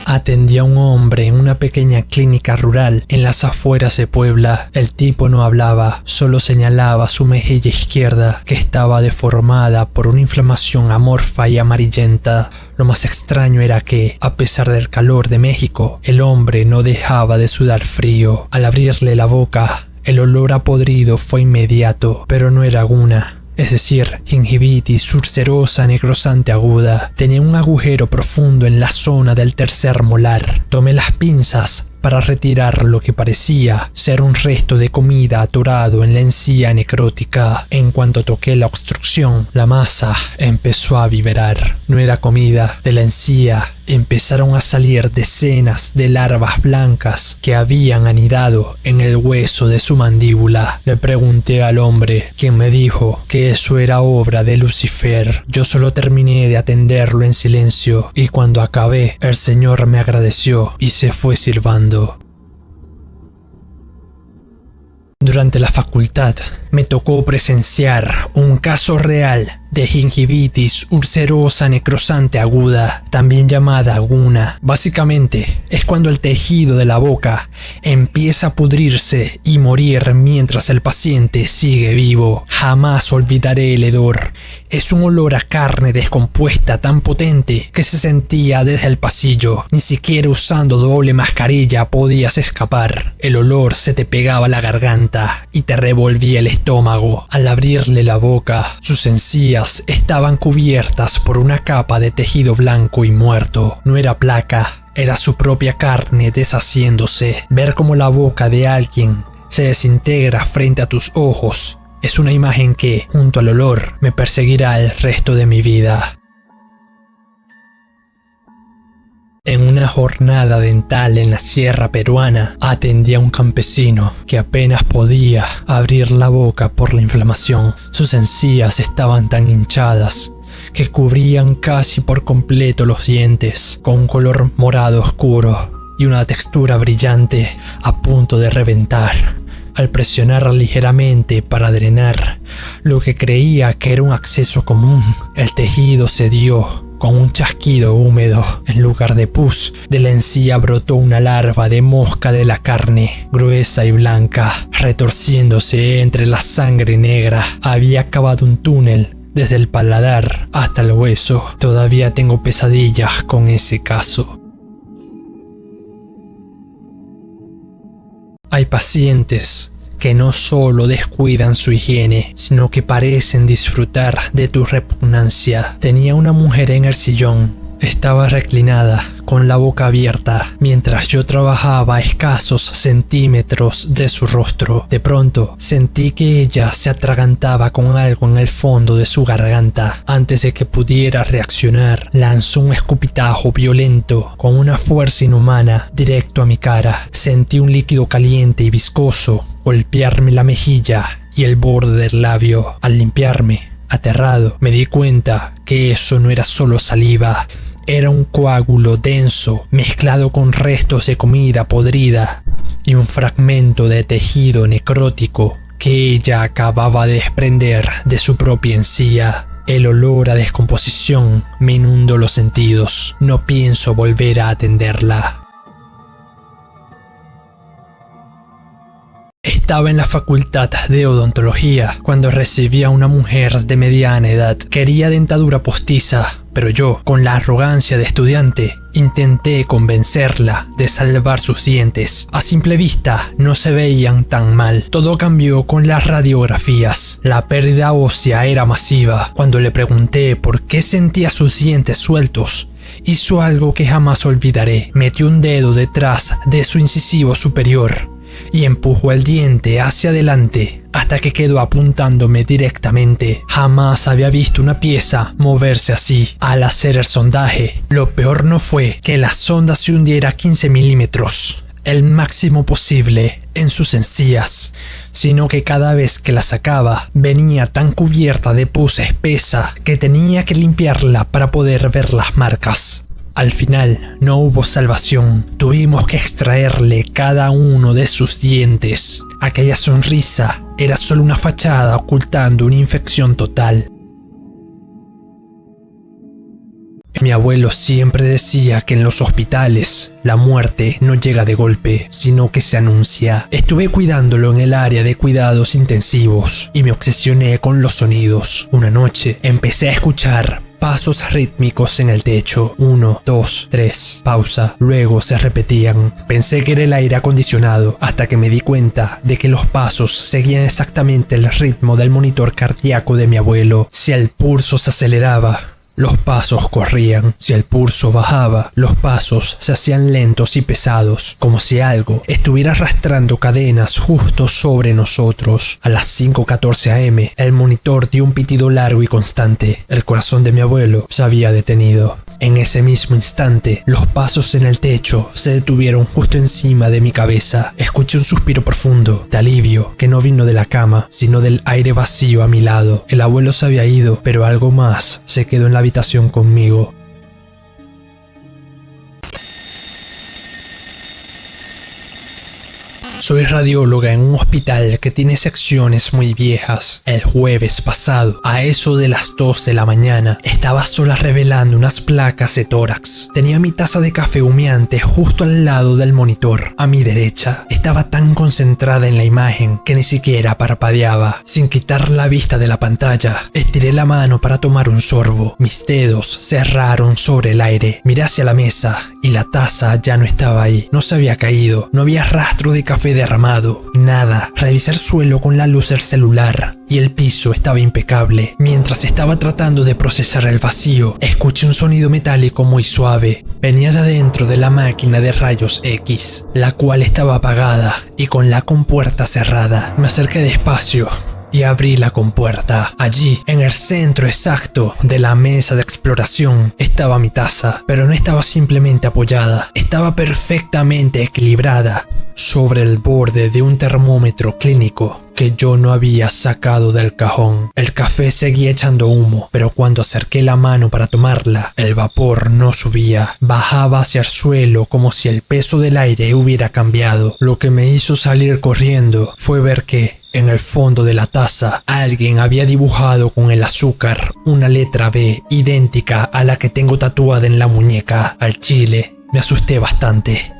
Atendí a un hombre en una pequeña clínica rural en las afueras de Puebla. El tipo no hablaba, solo señalaba su mejilla izquierda, que estaba deformada por una inflamación amorfa y amarillenta. Lo más extraño era que, a pesar del calor de México, el hombre no dejaba de sudar frío. Al abrirle la boca, el olor a podrido fue inmediato, pero no era una. Es decir, gingivitis ulcerosa necrosante aguda. Tenía un agujero profundo en la zona del tercer molar. Tomé las pinzas para retirar lo que parecía ser un resto de comida atorado en la encía necrótica. En cuanto toqué la obstrucción, la masa empezó a viverar. No era comida. De la encía empezaron a salir decenas de larvas blancas que habían anidado en el hueso de su mandíbula. Le pregunté al hombre, quien me dijo que eso era obra de Lucifer. Yo solo terminé de atenderlo en silencio, y cuando acabé, el señor me agradeció y se fue silbando. Durante la facultad me tocó presenciar un caso real de gingivitis ulcerosa necrosante aguda, también llamada aguna. Básicamente es cuando el tejido de la boca empieza a pudrirse y morir mientras el paciente sigue vivo. Jamás olvidaré el hedor. Es un olor a carne descompuesta tan potente que se sentía desde el pasillo. Ni siquiera usando doble mascarilla podías escapar. El olor se te pegaba a la garganta y te revolvía el estómago. Al abrirle la boca, sus encías estaban cubiertas por una capa de tejido blanco y muerto. No era placa, era su propia carne deshaciéndose. Ver cómo la boca de alguien se desintegra frente a tus ojos es una imagen que, junto al olor, me perseguirá el resto de mi vida. En una jornada dental en la sierra peruana, atendí a un campesino que apenas podía abrir la boca por la inflamación. Sus encías estaban tan hinchadas que cubrían casi por completo los dientes, con un color morado oscuro y una textura brillante a punto de reventar. Al presionar ligeramente para drenar lo que creía que era un acceso común, el tejido cedió. Con un chasquido húmedo, en lugar de pus, de la encía brotó una larva de mosca de la carne, gruesa y blanca, retorciéndose entre la sangre negra. Había cavado un túnel desde el paladar hasta el hueso. Todavía tengo pesadillas con ese caso. Hay pacientes que no solo descuidan su higiene, sino que parecen disfrutar de tu repugnancia. Tenía una mujer en el sillón Estaba reclinada, con la boca abierta, mientras yo trabajaba a escasos centímetros de su rostro. De pronto, sentí que ella se atragantaba con algo en el fondo de su garganta. Antes de que pudiera reaccionar, lanzó un escupitajo violento, con una fuerza inhumana, directo a mi cara. Sentí un líquido caliente y viscoso golpearme la mejilla y el borde del labio. Al limpiarme, aterrado, me di cuenta que eso no era solo saliva. Era un coágulo denso mezclado con restos de comida podrida y un fragmento de tejido necrótico que ella acababa de desprender de su propia encía. El olor a descomposición me inundó los sentidos. No pienso volver a atenderla. Estaba en la facultad de odontología cuando recibí a una mujer de mediana edad. Quería dentadura postiza, pero yo, con la arrogancia de estudiante, intenté convencerla de salvar sus dientes. A simple vista no se veían tan mal. Todo cambió con las radiografías. La pérdida ósea era masiva. Cuando le pregunté por qué sentía sus dientes sueltos, hizo algo que jamás olvidaré. Metió un dedo detrás de su incisivo superior y empujó el diente hacia adelante hasta que quedó apuntándome directamente. Jamás había visto una pieza moverse así. Al hacer el sondaje, lo peor no fue que la sonda se hundiera 15 milímetros, el máximo posible, en sus encías, sino que cada vez que la sacaba venía tan cubierta de pus espesa que tenía que limpiarla para poder ver las marcas. Al final no hubo salvación. Tuvimos que extraerle cada uno de sus dientes. Aquella sonrisa era solo una fachada ocultando una infección total. Mi abuelo siempre decía que en los hospitales la muerte no llega de golpe, sino que se anuncia. Estuve cuidándolo en el área de cuidados intensivos y me obsesioné con los sonidos. Una noche empecé a escuchar pasos rítmicos en el techo. 1, 2, 3, pausa. Luego se repetían. Pensé que era el aire acondicionado hasta que me di cuenta de que los pasos seguían exactamente el ritmo del monitor cardíaco de mi abuelo. Si el pulso se aceleraba, los pasos corrían. Si el pulso bajaba, los pasos se hacían lentos y pesados, como si algo estuviera arrastrando cadenas justo sobre nosotros. A las 5:14 am, el monitor dio un pitido largo y constante. El corazón de mi abuelo se había detenido. En ese mismo instante, los pasos en el techo se detuvieron justo encima de mi cabeza. Escuché un suspiro profundo, de alivio, que no vino de la cama, sino del aire vacío a mi lado. El abuelo se había ido, pero algo más se quedó en la habitación conmigo. Soy radióloga en un hospital que tiene secciones muy viejas. El jueves pasado, a eso de las 2 de la mañana, estaba sola revelando unas placas de tórax. Tenía mi taza de café humeante justo al lado del monitor, a mi derecha. Estaba tan concentrada en la imagen que ni siquiera parpadeaba. Sin quitar la vista de la pantalla, estiré la mano para tomar un sorbo. Mis dedos cerraron sobre el aire. Miré hacia la mesa y la taza ya no estaba ahí. No se había caído. No había rastro de café derramado, nada. Revisé el suelo con la luz del celular y el piso estaba impecable. Mientras estaba tratando de procesar el vacío, escuché un sonido metálico muy suave. Venía de adentro de la máquina de rayos X, la cual estaba apagada y con la compuerta cerrada. Me acerqué despacio y abrí la compuerta. Allí, en el centro exacto de la mesa de exploración, estaba mi taza, pero no estaba simplemente apoyada, estaba perfectamente equilibrada sobre el borde de un termómetro clínico que yo no había sacado del cajón. El café seguía echando humo, pero cuando acerqué la mano para tomarla, el vapor no subía, bajaba hacia el suelo como si el peso del aire hubiera cambiado. Lo que me hizo salir corriendo fue ver que en el fondo de la taza alguien había dibujado con el azúcar una letra B idéntica a la que tengo tatuada en la muñeca. Al chile, me asusté bastante.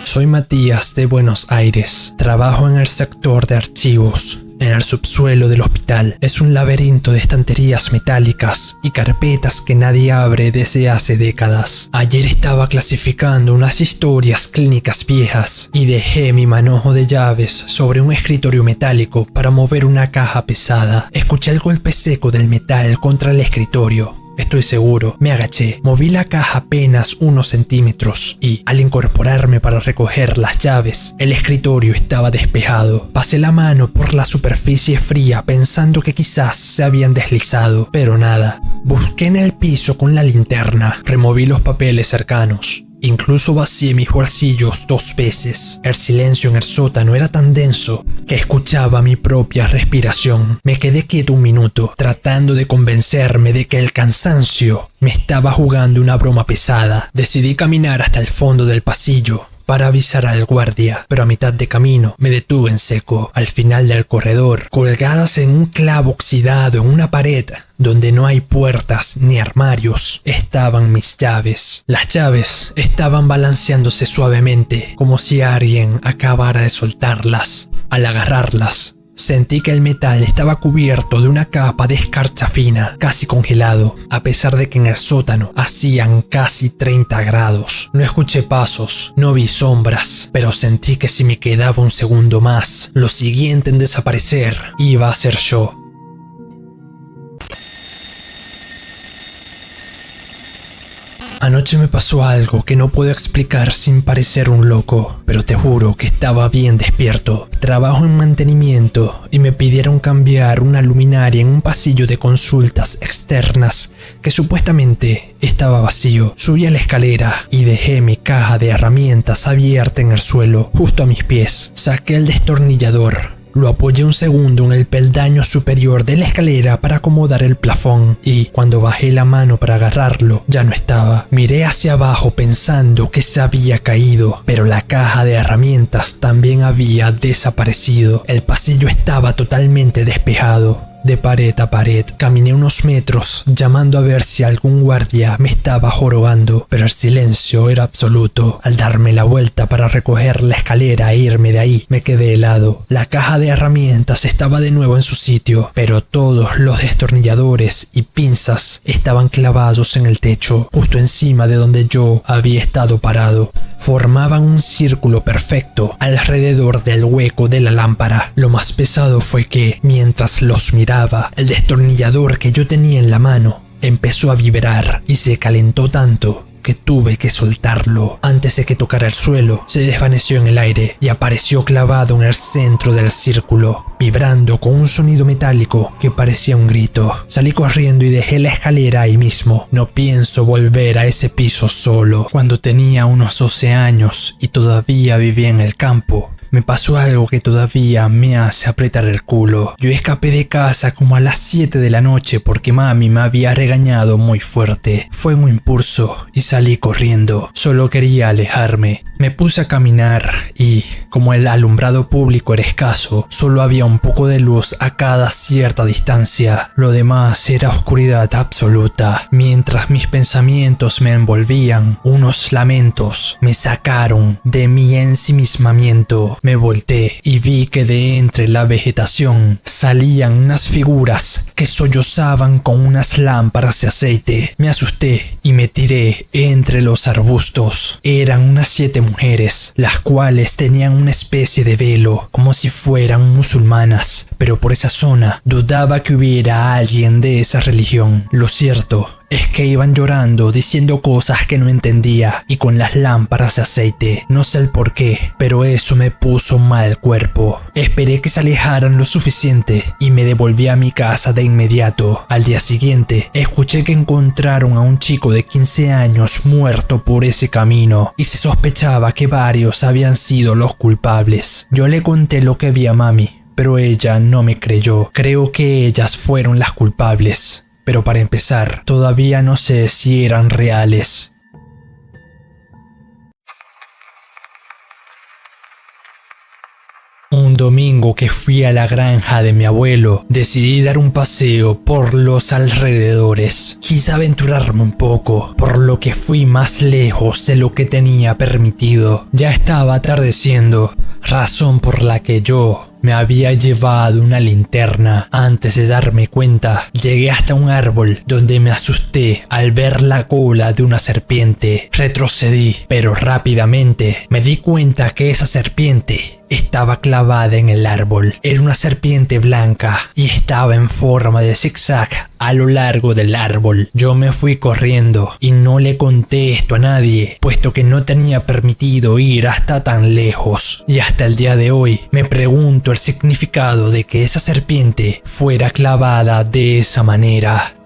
Soy Matías de Buenos Aires. Trabajo en el sector de archivos. en el subsuelo del hospital. Es un laberinto de estanterías metálicas y carpetas que nadie abre desde hace décadas. Ayer estaba clasificando unas historias clínicas viejas y dejé mi manojo de llaves sobre un escritorio metálico para mover una caja pesada. Escuché el golpe seco del metal contra el escritorio. Estoy seguro, me agaché, moví la caja apenas unos centímetros y, al incorporarme para recoger las llaves, el escritorio estaba despejado. Pasé la mano por la superficie fría pensando que quizás se habían deslizado, pero nada. Busqué en el piso con la linterna, removí los papeles cercanos. Incluso vacié mis bolsillos 2 veces. El silencio en el sótano era tan denso que escuchaba mi propia respiración. Me quedé quieto un minuto, tratando de convencerme de que el cansancio me estaba jugando una broma pesada. Decidí caminar hasta el fondo del pasillo para avisar al guardia, pero a mitad de camino me detuve en seco. Al final del corredor, colgadas en un clavo oxidado en una pared donde no hay puertas ni armarios, estaban mis llaves. Las llaves estaban balanceándose suavemente, como si alguien acabara de soltarlas. Al agarrarlas, sentí que el metal estaba cubierto de una capa de escarcha fina, casi congelado, a pesar de que en el sótano hacían casi 30 grados. No escuché pasos, no vi sombras, pero sentí que si me quedaba un segundo más, lo siguiente en desaparecer iba a ser yo. Anoche me pasó algo que no puedo explicar sin parecer un loco, pero te juro que estaba bien despierto. Trabajo en mantenimiento y me pidieron cambiar una luminaria en un pasillo de consultas externas que supuestamente estaba vacío. Subí a la escalera y dejé mi caja de herramientas abierta en el suelo, justo a mis pies. Saqué el destornillador. Lo apoyé un segundo en el peldaño superior de la escalera para acomodar el plafón y, cuando bajé la mano para agarrarlo, ya no estaba. Miré hacia abajo pensando que se había caído, pero la caja de herramientas también había desaparecido. El pasillo estaba totalmente despejado. De pared a pared, caminé unos metros, llamando a ver si algún guardia me estaba jorobando, pero el silencio era absoluto. Al darme la vuelta para recoger la escalera e irme de ahí, me quedé helado. La caja de herramientas estaba de nuevo en su sitio, pero todos los destornilladores y pinzas estaban clavados en el techo, justo encima de donde yo había estado parado. Formaban un círculo perfecto alrededor del hueco de la lámpara. Lo más pesado fue que, mientras los miraba, el destornillador que yo tenía en la mano empezó a vibrar y se calentó tanto que tuve que soltarlo. Antes de que tocara el suelo, se desvaneció en el aire y apareció clavado en el centro del círculo, vibrando con un sonido metálico que parecía un grito. Salí corriendo y dejé la escalera ahí mismo. No pienso volver a ese piso solo. Cuando tenía unos 12 años y todavía vivía en el campo, me pasó algo que todavía me hace apretar el culo. Yo escapé de casa como a las 7 de la noche porque mami me había regañado muy fuerte. Fue un impulso y salí corriendo. Solo quería alejarme. Me puse a caminar y, como el alumbrado público era escaso, solo había un poco de luz a cada cierta distancia. Lo demás era oscuridad absoluta. Mientras mis pensamientos me envolvían, unos lamentos me sacaron de mi ensimismamiento. Me volteé y vi que de entre la vegetación salían unas figuras que sollozaban con unas lámparas de aceite. Me asusté y me tiré entre los arbustos. Eran unas 7 mujeres, las cuales tenían una especie de velo, como si fueran musulmanas, pero por esa zona dudaba que hubiera alguien de esa religión. Lo cierto es que iban llorando, diciendo cosas que no entendía y con las lámparas de aceite. No sé el por qué, pero eso me puso mal cuerpo. Esperé que se alejaran lo suficiente y me devolví a mi casa de inmediato. Al día siguiente, escuché que encontraron a un chico de 15 años muerto por ese camino y se sospechaba que varios habían sido los culpables. Yo le conté lo que vi a mami, pero ella no me creyó. Creo que ellas fueron las culpables. Pero para empezar, todavía no sé si eran reales. Un domingo que fui a la granja de mi abuelo, decidí dar un paseo por los alrededores. Quise aventurarme un poco, por lo que fui más lejos de lo que tenía permitido. Ya estaba atardeciendo, razón por la que yo me había llevado una linterna. Antes de darme cuenta, llegué hasta un árbol donde me asusté al ver la cola de una serpiente. Retrocedí, pero rápidamente me di cuenta que esa serpiente estaba clavada en el árbol. Era una serpiente blanca y estaba en forma de zigzag a lo largo del árbol. Yo me fui corriendo y no le conté esto a nadie, puesto que no tenía permitido ir hasta tan lejos. Y hasta el día de hoy me pregunto el significado de que esa serpiente fuera clavada de esa manera.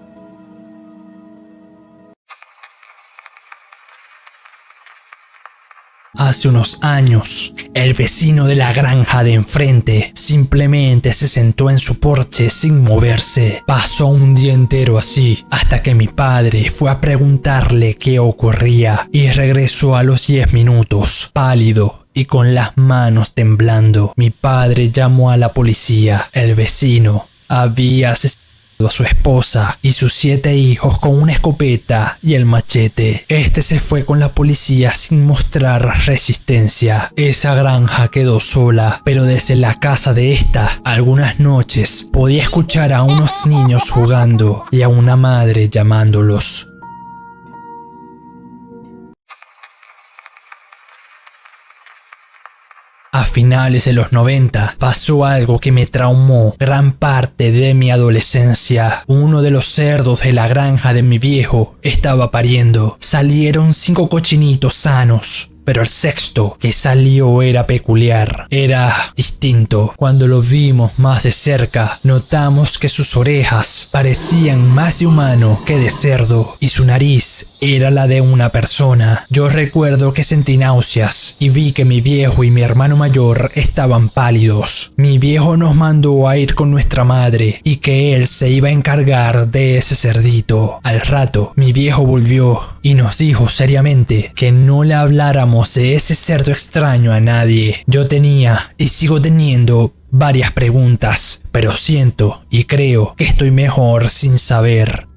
Hace unos años, el vecino de la granja de enfrente simplemente se sentó en su porche sin moverse. Pasó un día entero así, hasta que mi padre fue a preguntarle qué ocurría y regresó a los 10 minutos, pálido y con las manos temblando. Mi padre llamó a la policía. El vecino había asesinado a su esposa y sus 7 hijos con una escopeta y el machete. Este se fue con la policía sin mostrar resistencia. Esa granja quedó sola, pero desde la casa de esta, algunas noches podía escuchar a unos niños jugando y a una madre llamándolos. A finales de los 90 pasó algo que me traumó gran parte de mi adolescencia. Uno de los cerdos de la granja de mi viejo estaba pariendo. Salieron 5 cochinitos sanos, pero el sexto que salió era peculiar, era distinto. Cuando lo vimos más de cerca, notamos que sus orejas parecían más de humano que de cerdo y su nariz era la de una persona. Yo recuerdo que sentí náuseas y vi que mi viejo y mi hermano mayor estaban pálidos. Mi viejo nos mandó a ir con nuestra madre y que él se iba a encargar de ese cerdito. Al rato, mi viejo volvió y nos dijo seriamente que no le habláramos de ese cerdo extraño a nadie. Yo tenía y sigo teniendo varias preguntas, pero siento y creo que estoy mejor sin saber.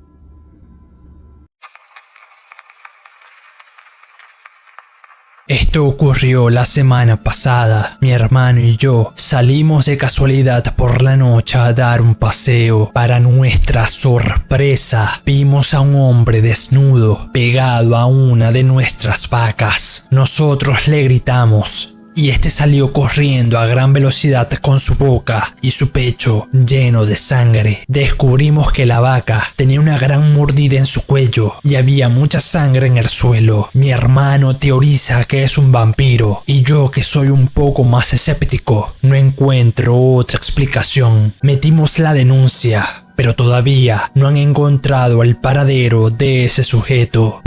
Esto ocurrió la semana pasada. Mi hermano y yo salimos de casualidad por la noche a dar un paseo. Para nuestra sorpresa, vimos a un hombre desnudo pegado a una de nuestras vacas. Nosotros le gritamos y este salió corriendo a gran velocidad con su boca y su pecho lleno de sangre. Descubrimos que la vaca tenía una gran mordida en su cuello y había mucha sangre en el suelo. Mi hermano teoriza que es un vampiro y yo, que soy un poco más escéptico, no encuentro otra explicación. Metimos la denuncia, pero todavía no han encontrado el paradero de ese sujeto.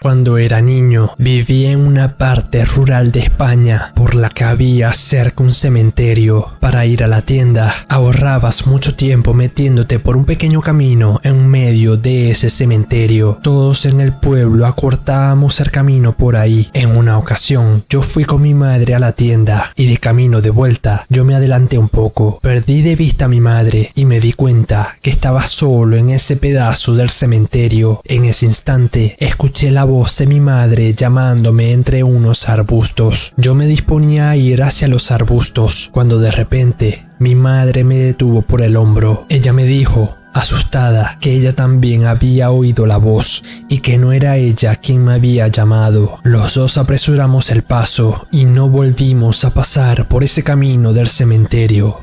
Cuando era niño, vivía en una parte rural de España por la que había cerca un cementerio. Para ir a la tienda, ahorrabas mucho tiempo metiéndote por un pequeño camino en medio de ese cementerio. Todos en el pueblo acortábamos el camino por ahí. En una ocasión, yo fui con mi madre a la tienda y de camino de vuelta, yo me adelanté un poco. Perdí de vista a mi madre y me di cuenta que estaba solo en ese pedazo del cementerio. En ese instante, escuché la voz de mi madre llamándome entre unos arbustos. Yo me disponía a ir hacia los arbustos cuando de repente mi madre me detuvo por el hombro. Ella me dijo, asustada, que ella también había oído la voz y que no era ella quien me había llamado. Los dos apresuramos el paso y no volvimos a pasar por ese camino del cementerio.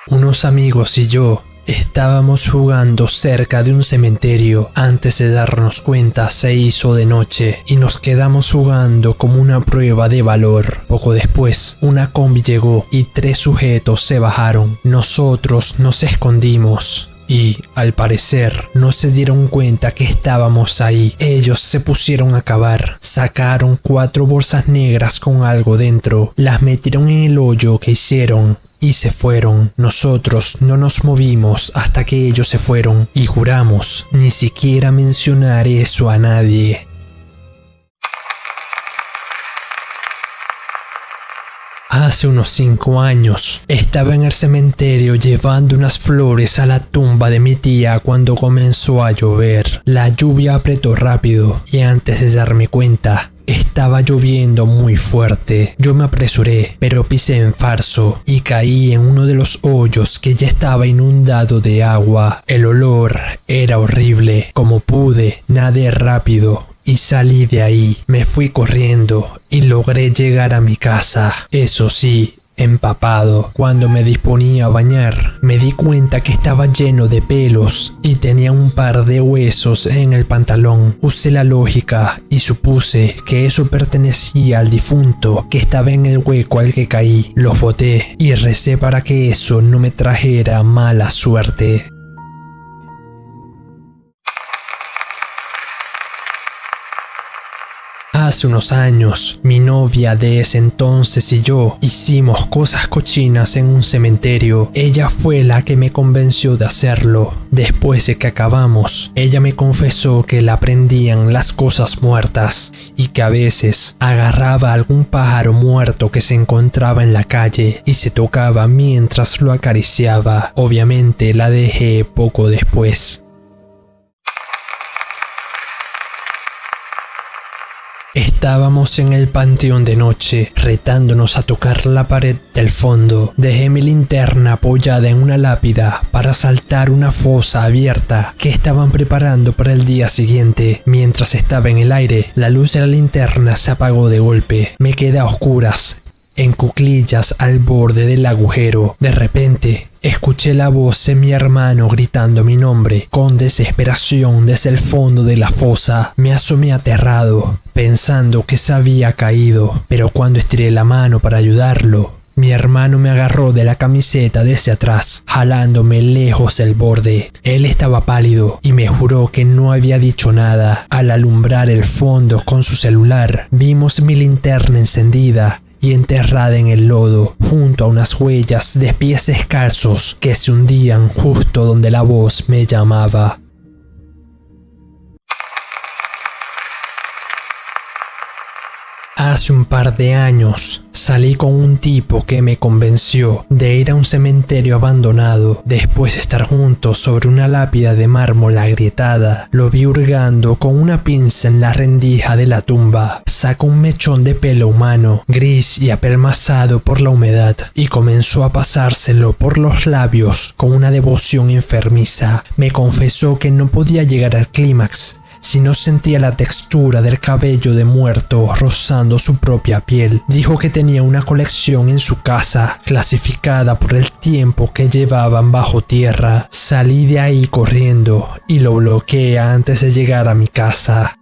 Unos amigos y yo estábamos jugando cerca de un cementerio. Antes de darnos cuenta se hizo de noche y nos quedamos jugando como una prueba de valor. Poco después, una combi llegó y 3 sujetos se bajaron. Nosotros nos escondimos y, al parecer, no se dieron cuenta que estábamos ahí. Ellos se pusieron a cavar, sacaron 4 bolsas negras con algo dentro, las metieron en el hoyo que hicieron y se fueron. Nosotros no nos movimos hasta que ellos se fueron y juramos ni siquiera mencionar eso a nadie. Hace unos 5 años, estaba en el cementerio llevando unas flores a la tumba de mi tía cuando comenzó a llover. La lluvia apretó rápido y antes de darme cuenta, estaba lloviendo muy fuerte. Yo me apresuré, pero pisé en falso y caí en uno de los hoyos que ya estaba inundado de agua. El olor era horrible. Como pude, nadé rápido y salí de ahí. Me fui corriendo y logré llegar a mi casa. Eso sí, empapado. Cuando me disponía a bañar, me di cuenta que estaba lleno de pelos y tenía un par de huesos en el pantalón. Usé la lógica y supuse que eso pertenecía al difunto que estaba en el hueco al que caí. Los boté y recé para que eso no me trajera mala suerte. Hace unos años, mi novia de ese entonces y yo hicimos cosas cochinas en un cementerio. Ella fue la que me convenció de hacerlo. Después de que acabamos, ella me confesó que la prendían las cosas muertas y que a veces agarraba algún pájaro muerto que se encontraba en la calle y se tocaba mientras lo acariciaba. Obviamente la dejé poco después. Estábamos en el panteón de noche, retándonos a tocar la pared del fondo. Dejé mi linterna apoyada en una lápida para saltar una fosa abierta que estaban preparando para el día siguiente. Mientras estaba en el aire, la luz de la linterna se apagó de golpe. Me quedé a oscuras, en cuclillas al borde del agujero. De repente, escuché la voz de mi hermano gritando mi nombre con desesperación desde el fondo de la fosa. Me asomé aterrado, pensando que se había caído, pero cuando estiré la mano para ayudarlo, mi hermano me agarró de la camiseta desde atrás, jalándome lejos del borde. Él estaba pálido y me juró que no había dicho nada. Al alumbrar el fondo con su celular, vimos mi linterna encendida y enterrada en el lodo, junto a unas huellas de pies descalzos que se hundían justo donde la voz me llamaba. Hace un par de años salí con un tipo que me convenció de ir a un cementerio abandonado. Después de estar juntos sobre una lápida de mármol agrietada, lo vi hurgando con una pinza en la rendija de la tumba. Sacó un mechón de pelo humano, gris y apelmazado por la humedad, y comenzó a pasárselo por los labios con una devoción enfermiza. Me confesó que no podía llegar al clímax si no sentía la textura del cabello de muerto rozando su propia piel. Dijo que tenía una colección en su casa, clasificada por el tiempo que llevaban bajo tierra. Salí de ahí corriendo y lo bloqueé antes de llegar a mi casa.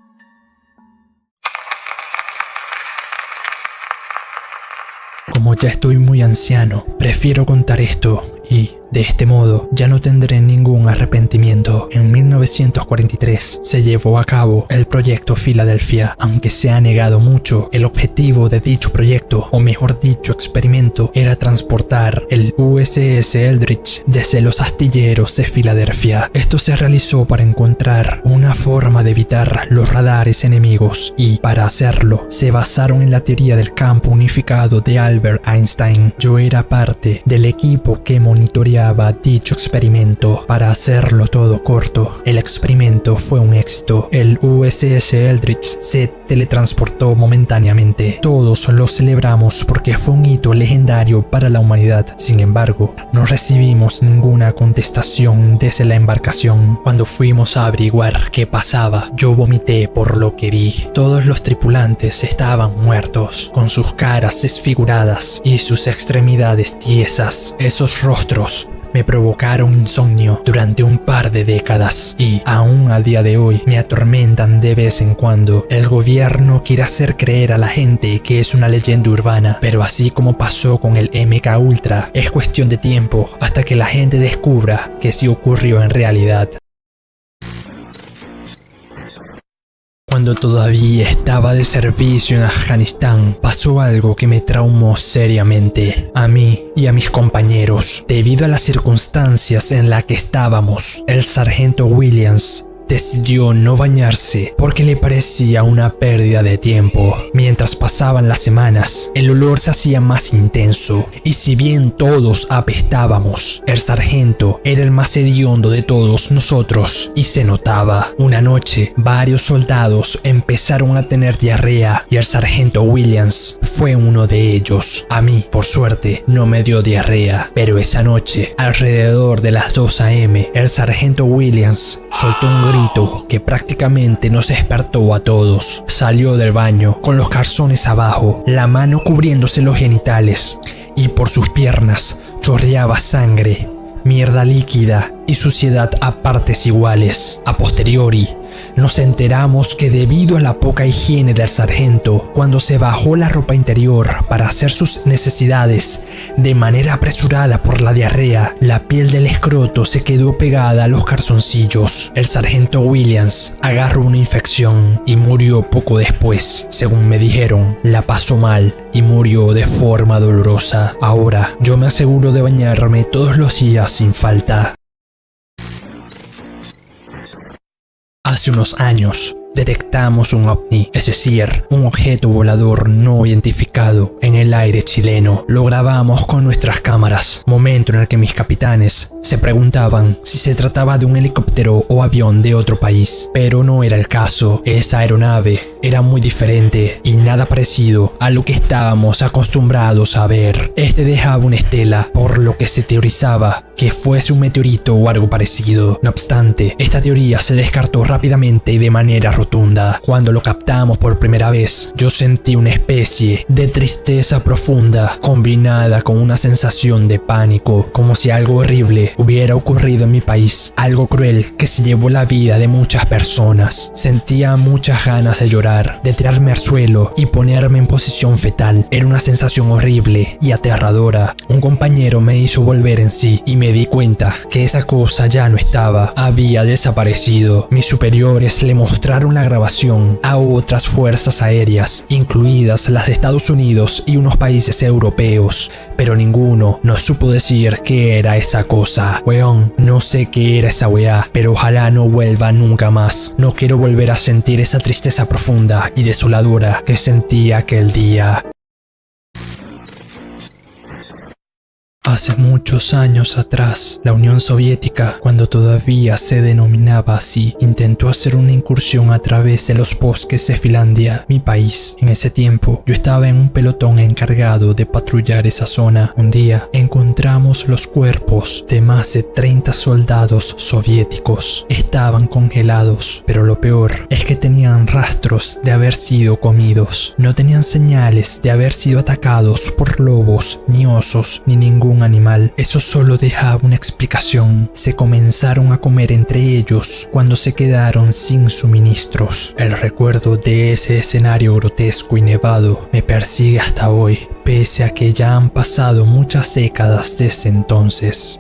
Como ya estoy muy anciano, prefiero contar esto y, de este modo, ya no tendré ningún arrepentimiento. En 1943 se llevó a cabo el proyecto Filadelfia. Aunque se ha negado mucho, el objetivo de dicho proyecto, o mejor dicho experimento, era transportar el USS Eldridge desde los astilleros de Filadelfia. Esto se realizó para encontrar una forma de evitar los radares enemigos y, para hacerlo, se basaron en la teoría del campo unificado de Albert Einstein. Yo era parte del equipo que monitoreaba dicho experimento. Para hacerlo todo corto, el experimento fue un éxito. El USS Eldridge se teletransportó momentáneamente. Todos lo celebramos porque fue un hito legendario para la humanidad. Sin embargo, no recibimos ninguna contestación desde la embarcación. Cuando fuimos a averiguar qué pasaba, yo vomité por lo que vi. Todos los tripulantes estaban muertos, con sus caras desfiguradas y sus extremidades tiesas. Esos rostros me provocaron insomnio durante un par de décadas y aún a día de hoy me atormentan de vez en cuando. El gobierno quiere hacer creer a la gente que es una leyenda urbana, pero así como pasó con el MK Ultra, es cuestión de tiempo hasta que la gente descubra que sí ocurrió en realidad. Cuando todavía estaba de servicio en Afganistán, pasó algo que me traumó seriamente a mí y a mis compañeros. Debido a las circunstancias en las que estábamos, el sargento Williams decidió no bañarse porque le parecía una pérdida de tiempo. Mientras pasaban las semanas, el olor se hacía más intenso y si bien todos apestábamos, el sargento era el más hediondo de todos nosotros y se notaba. Una noche, varios soldados empezaron a tener diarrea y el sargento Williams fue uno de ellos. A mí, por suerte, no me dio diarrea, pero esa noche, alrededor de las 2 a.m., el sargento Williams soltó un grito que prácticamente nos despertó a todos. Salió del baño con los calzones abajo, la mano cubriéndose los genitales y por sus piernas chorreaba sangre, mierda líquida y suciedad a partes iguales. A posteriori, nos enteramos que debido a la poca higiene del sargento, cuando se bajó la ropa interior para hacer sus necesidades de manera apresurada por la diarrea, la piel del escroto se quedó pegada a los calzoncillos. El sargento Williams agarró una infección y murió poco después. Según me dijeron, la pasó mal y murió de forma dolorosa. Ahora yo me aseguro de bañarme todos los días sin falta. Hace unos años detectamos un ovni, es decir, un objeto volador no identificado en el aire chileno. Lo grabamos con nuestras cámaras, momento en el que mis capitanes se preguntaban si se trataba de un helicóptero o avión de otro país, pero no era el caso. Esa aeronave era muy diferente y nada parecido a lo que estábamos acostumbrados a ver. Este dejaba una estela, por lo que se teorizaba que fuese un meteorito o algo parecido. No obstante, esta teoría se descartó rápidamente y de manera rotunda. Cuando lo captamos por primera vez, yo sentí una especie de tristeza profunda combinada con una sensación de pánico, como si algo horrible hubiera ocurrido en mi país, algo cruel que se llevó la vida de muchas personas. Sentía muchas ganas de llorar, de tirarme al suelo y ponerme en posición fetal. Era una sensación horrible y aterradora. Un compañero me hizo volver en sí y me di cuenta que esa cosa ya no estaba, había desaparecido. Mis superiores le mostraron la grabación a otras fuerzas aéreas, incluidas las de Estados Unidos y unos países europeos, pero ninguno nos supo decir qué era esa cosa. Weón, no sé qué era esa weá, pero ojalá no vuelva nunca más. No quiero volver a sentir esa tristeza profunda y desoladora que sentí aquel día. Hace muchos años atrás, la Unión Soviética, cuando todavía se denominaba así, intentó hacer una incursión a través de los bosques de Finlandia, mi país. En ese tiempo, yo estaba en un pelotón encargado de patrullar esa zona. Un día, encontramos los cuerpos de más de 30 soldados soviéticos. Estaban congelados, pero lo peor es que tenían rastros de haber sido comidos. No tenían señales de haber sido atacados por lobos, ni osos, ni ningún animal. Eso solo dejaba una explicación. Se comenzaron a comer entre ellos cuando se quedaron sin suministros. El recuerdo de ese escenario grotesco y nevado me persigue hasta hoy, pese a que ya han pasado muchas décadas desde entonces.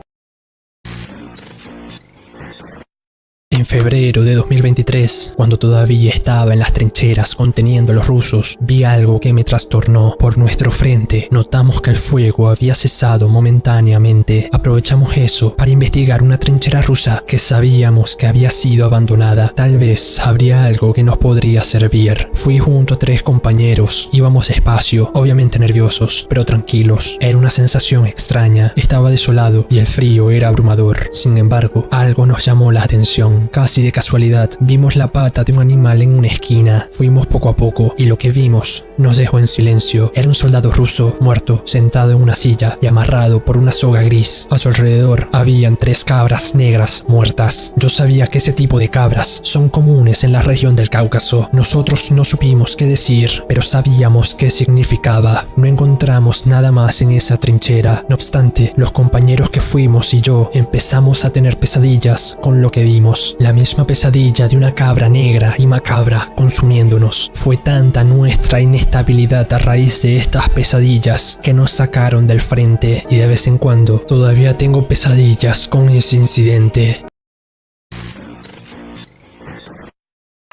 En febrero de 2023, cuando todavía estaba en las trincheras conteniendo a los rusos, vi algo que me trastornó. Por nuestro frente, notamos que el fuego había cesado momentáneamente. Aprovechamos eso para investigar una trinchera rusa que sabíamos que había sido abandonada. Tal vez habría algo que nos podría servir. Fui junto a 3 compañeros. Íbamos despacio, obviamente nerviosos, pero tranquilos. Era una sensación extraña. Estaba desolado y el frío era abrumador. Sin embargo, algo nos llamó la atención. Casi de casualidad, vimos la pata de un animal en una esquina. Fuimos poco a poco y lo que vimos nos dejó en silencio. Era un soldado ruso muerto, sentado en una silla y amarrado por una soga gris. A su alrededor habían 3 cabras negras muertas. Yo sabía que ese tipo de cabras son comunes en la región del Cáucaso. Nosotros no supimos qué decir, pero sabíamos qué significaba. No encontramos nada más en esa trinchera. No obstante, los compañeros que fuimos y yo empezamos a tener pesadillas con lo que vimos. La misma pesadilla de una cabra negra y macabra consumiéndonos. Fue tanta nuestra inestabilidad a raíz de estas pesadillas que nos sacaron del frente y de vez en cuando todavía tengo pesadillas con ese incidente.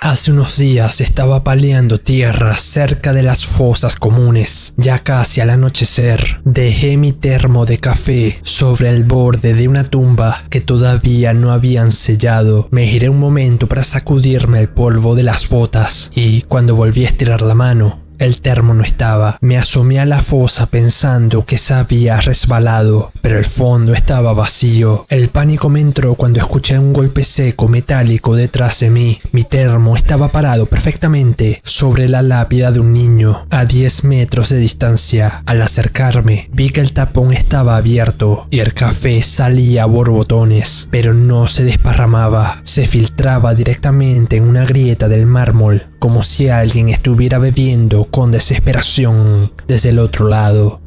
Hace unos días estaba paleando tierra cerca de las fosas comunes. Ya casi al anochecer, dejé mi termo de café sobre el borde de una tumba que todavía no habían sellado. Me giré un momento para sacudirme el polvo de las botas y cuando volví a estirar la mano, el termo no estaba. Me asomé a la fosa pensando que se había resbalado, pero el fondo estaba vacío. El pánico me entró cuando escuché un golpe seco metálico detrás de mí. Mi termo estaba parado perfectamente sobre la lápida de un niño, a 10 metros de distancia. Al acercarme, vi que el tapón estaba abierto y el café salía a borbotones, pero no se desparramaba. Se filtraba directamente en una grieta del mármol, como si alguien estuviera bebiendo con desesperación desde el otro lado.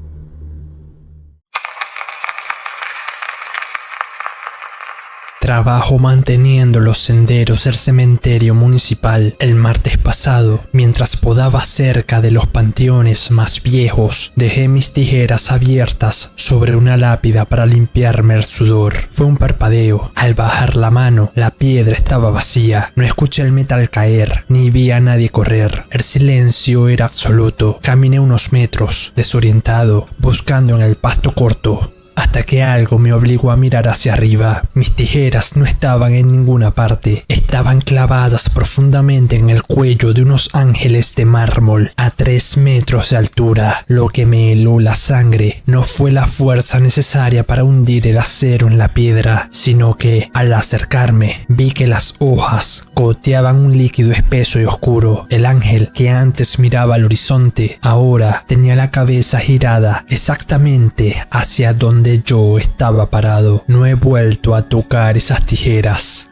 Trabajo manteniendo los senderos del cementerio municipal. El martes pasado, mientras podaba cerca de los panteones más viejos, dejé mis tijeras abiertas sobre una lápida para limpiarme el sudor. Fue un parpadeo. Al bajar la mano, la piedra estaba vacía. No escuché el metal caer, ni vi a nadie correr. El silencio era absoluto. Caminé unos metros, desorientado, buscando en el pasto corto, hasta que algo me obligó a mirar hacia arriba. Mis tijeras no estaban en ninguna parte. Estaban clavadas profundamente en el cuello de unos ángeles de mármol a 3 metros de altura. Lo que me heló la sangre no fue la fuerza necesaria para hundir el acero en la piedra, sino que, al acercarme, vi que las hojas goteaban un líquido espeso y oscuro. El ángel, que antes miraba al horizonte, ahora tenía la cabeza girada exactamente hacia donde yo estaba parado. No he vuelto a tocar esas tijeras.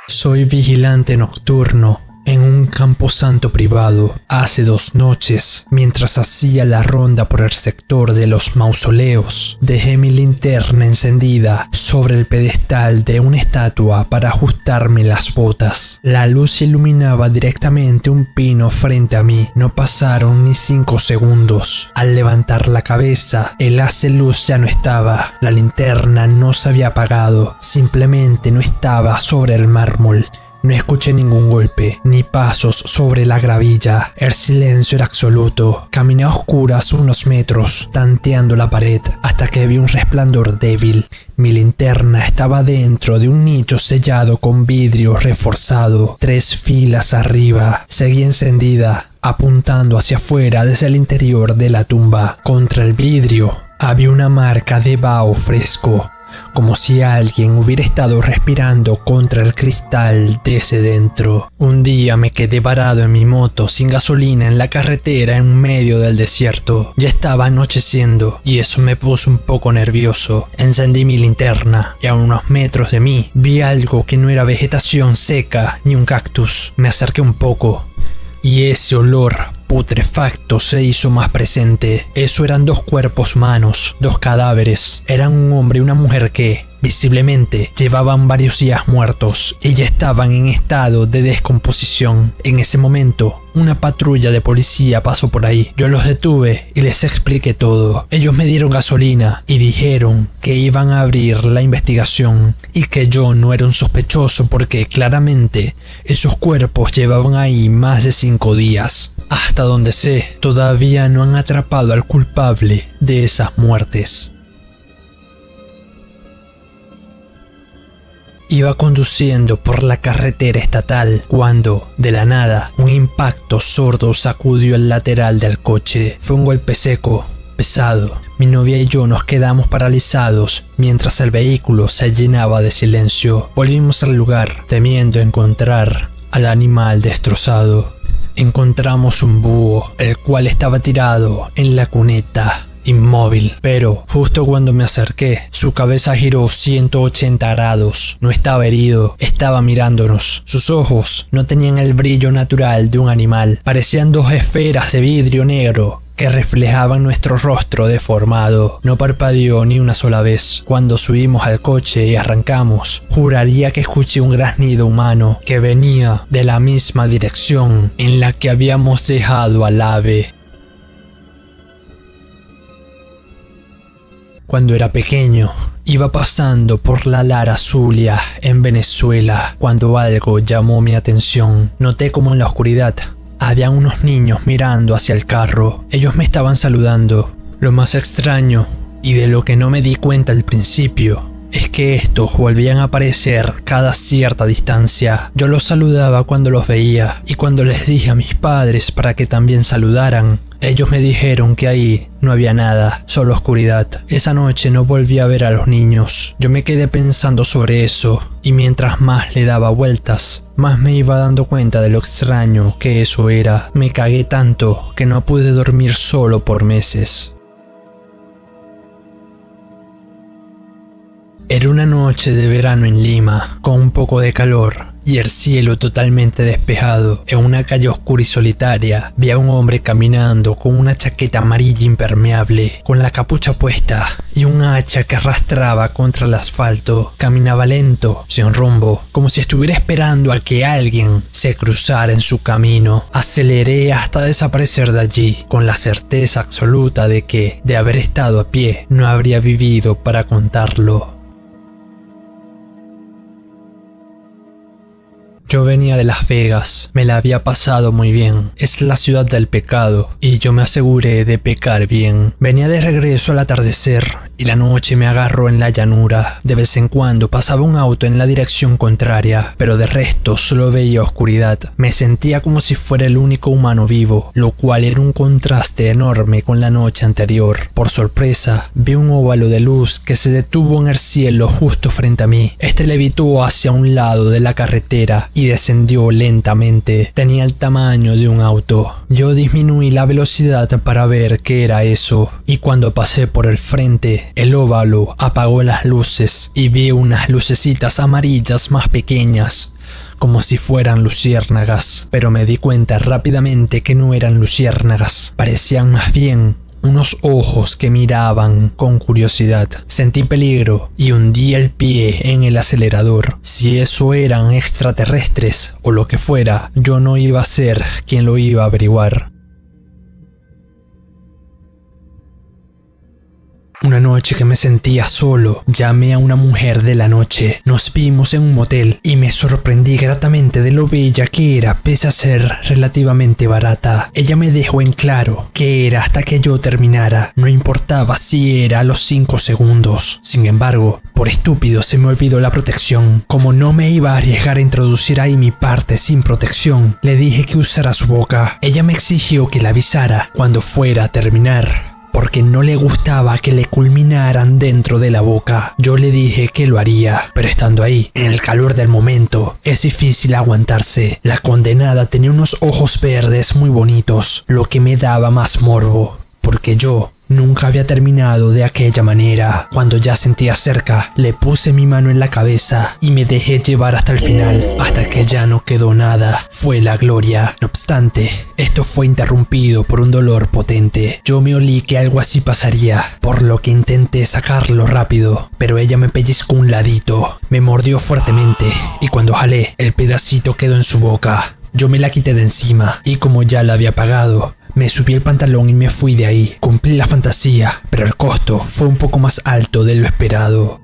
Soy vigilante nocturno en un camposanto privado. Hace 2 noches, mientras hacía la ronda por el sector de los mausoleos, dejé mi linterna encendida sobre el pedestal de una estatua para ajustarme las botas. La luz iluminaba directamente un pino frente a mí. No pasaron ni 5 segundos. Al levantar la cabeza, el haz de luz ya no estaba. La linterna no se había apagado, simplemente no estaba sobre el mármol. No escuché ningún golpe, ni pasos sobre la gravilla. El silencio era absoluto. Caminé a oscuras unos metros, tanteando la pared, hasta que vi un resplandor débil. Mi linterna estaba dentro de un nicho sellado con vidrio reforzado, 3 filas arriba. Seguí encendida, apuntando hacia afuera desde el interior de la tumba. Contra el vidrio había una marca de vaho fresco, como si alguien hubiera estado respirando contra el cristal desde dentro. Un día me quedé varado en mi moto sin gasolina en la carretera en medio del desierto. Ya estaba anocheciendo y eso me puso un poco nervioso. Encendí mi linterna y a unos metros de mí vi algo que no era vegetación seca ni un cactus. Me acerqué un poco y ese olor putrefacto se hizo más presente. Eso eran 2 cuerpos humanos, 2 cadáveres. Eran un hombre y una mujer que, visiblemente, llevaban varios días muertos y ya estaban en estado de descomposición. En ese momento, una patrulla de policía pasó por ahí. Yo los detuve y les expliqué todo. Ellos me dieron gasolina y dijeron que iban a abrir la investigación y que yo no era un sospechoso porque claramente esos cuerpos llevaban ahí más de 5 días. Hasta donde sé, todavía no han atrapado al culpable de esas muertes. Iba conduciendo por la carretera estatal cuando, de la nada, un impacto sordo sacudió el lateral del coche. Fue un golpe seco, pesado. Mi novia y yo nos quedamos paralizados mientras el vehículo se llenaba de silencio. Volvimos al lugar, temiendo encontrar al animal destrozado. Encontramos un búho, el cual estaba tirado en la cuneta, inmóvil, pero justo cuando me acerqué, su cabeza giró 180 grados. No estaba herido, estaba mirándonos. Sus ojos no tenían el brillo natural de un animal, parecían 2 esferas de vidrio negro que reflejaban nuestro rostro deformado. No parpadeó ni una sola vez. Cuando subimos al coche y arrancamos, juraría que escuché un graznido humano que venía de la misma dirección en la que habíamos dejado al ave. Cuando era pequeño Iba pasando por la Lara Zulia en Venezuela cuando algo llamó mi atención. Noté como en la oscuridad había unos niños mirando hacia el carro. Ellos me estaban saludando. Lo más extraño, y de lo que no me di cuenta al principio, es que estos volvían a aparecer cada cierta distancia. Yo los saludaba cuando los veía, y cuando les dije a mis padres para que también saludaran, ellos me dijeron que ahí no había nada, solo oscuridad. Esa noche no volví a ver a los niños. Yo me quedé pensando sobre eso, y mientras más le daba vueltas, más me iba dando cuenta de lo extraño que eso era. Me cagué tanto que no pude dormir solo por meses. Era una noche de verano en Lima, con un poco de calor y el cielo totalmente despejado. En una calle oscura y solitaria vi a un hombre caminando con una chaqueta amarilla impermeable, con la capucha puesta y un hacha que arrastraba contra el asfalto. Caminaba lento, sin rumbo, como si estuviera esperando a que alguien se cruzara en su camino. Aceleré hasta desaparecer de allí, con la certeza absoluta de que, de haber estado a pie, no habría vivido para contarlo. Yo venía de Las Vegas, me la había pasado muy bien, es la ciudad del pecado, y yo me aseguré de pecar bien. Venía de regreso al atardecer, y la noche me agarró en la llanura. De vez en cuando pasaba un auto en la dirección contraria, pero de resto solo veía oscuridad. Me sentía como si fuera el único humano vivo, lo cual era un contraste enorme con la noche anterior. Por sorpresa, vi un óvalo de luz que se detuvo en el cielo justo frente a mí. Este levitó hacia un lado de la carretera y descendió lentamente. Tenía el tamaño de un auto. Yo disminuí la velocidad para ver qué era eso, y cuando pasé por el frente, el óvalo apagó las luces y vi unas lucecitas amarillas más pequeñas, como si fueran luciérnagas, pero me di cuenta rápidamente que no eran luciérnagas, parecían más bien unos ojos que miraban con curiosidad. Sentí peligro y hundí el pie en el acelerador. Si eso eran extraterrestres o lo que fuera, yo no iba a ser quien lo iba a averiguar. Una noche que me sentía solo, llamé a una mujer de la noche. Nos vimos en un motel y me sorprendí gratamente de lo bella que era pese a ser relativamente barata. Ella me dejó en claro que era hasta que yo terminara, no importaba si era a los 5 segundos. Sin embargo, por estúpido se me olvidó la protección. Como no me iba a arriesgar a introducir ahí mi parte sin protección, le dije que usara su boca. Ella me exigió que la avisara cuando fuera a terminar, porque no le gustaba que le culminaran dentro de la boca. Yo le dije que lo haría, pero estando ahí, en el calor del momento, es difícil aguantarse. La condenada tenía unos ojos verdes muy bonitos, lo que me daba más morbo, porque yo nunca había terminado de aquella manera. Cuando ya sentía cerca, le puse mi mano en la cabeza y me dejé llevar hasta el final, hasta que ya no quedó nada. Fue la gloria. No obstante, esto fue interrumpido por un dolor potente. Yo me olí que algo así pasaría, por lo que intenté sacarlo rápido, pero ella me pellizcó un ladito. Me mordió fuertemente y cuando jalé, el pedacito quedó en su boca. Yo me la quité de encima y como ya la había pagado, me subí el pantalón y me fui de ahí. Cumplí la fantasía, pero el costo fue un poco más alto de lo esperado.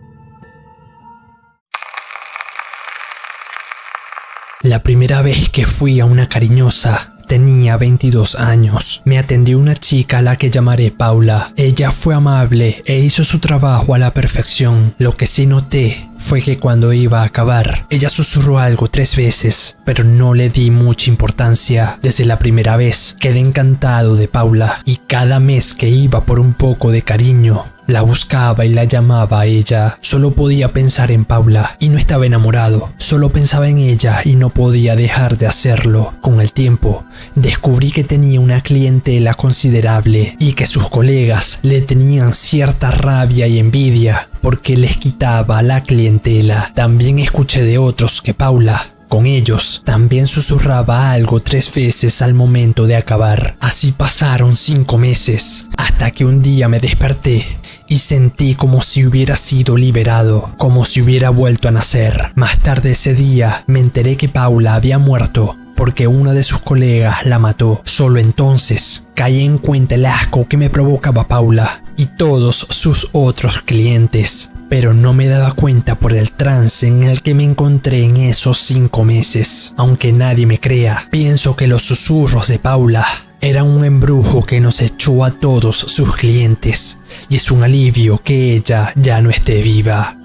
La primera vez que fui a una cariñosa, tenía 22 años. Me atendió una chica a la que llamaré Paula. Ella fue amable e hizo su trabajo a la perfección. Lo que sí noté fue que cuando iba a acabar, ella susurró algo 3 veces, pero no le di mucha importancia. Desde la primera vez quedé encantado de Paula y cada mes que iba por un poco de cariño, la buscaba y la llamaba a ella. Solo podía pensar en Paula y no estaba enamorado. Solo pensaba en ella y no podía dejar de hacerlo. Con el tiempo, descubrí que tenía una clientela considerable y que sus colegas le tenían cierta rabia y envidia porque les quitaba la clientela. También escuché de otros que Paula, con ellos, también susurraba algo 3 veces al momento de acabar. Así pasaron 5 meses, hasta que un día me desperté y sentí como si hubiera sido liberado, como si hubiera vuelto a nacer. Más tarde ese día me enteré que Paula había muerto porque una de sus colegas la mató. Solo entonces caí en cuenta el asco que me provocaba Paula y todos sus otros clientes. pero no me daba cuenta por el trance en el que me encontré en esos 5 meses. Aunque nadie me crea, pienso que los susurros de Paula eran un embrujo que nos echó a todos sus clientes, y es un alivio que ella ya no esté viva.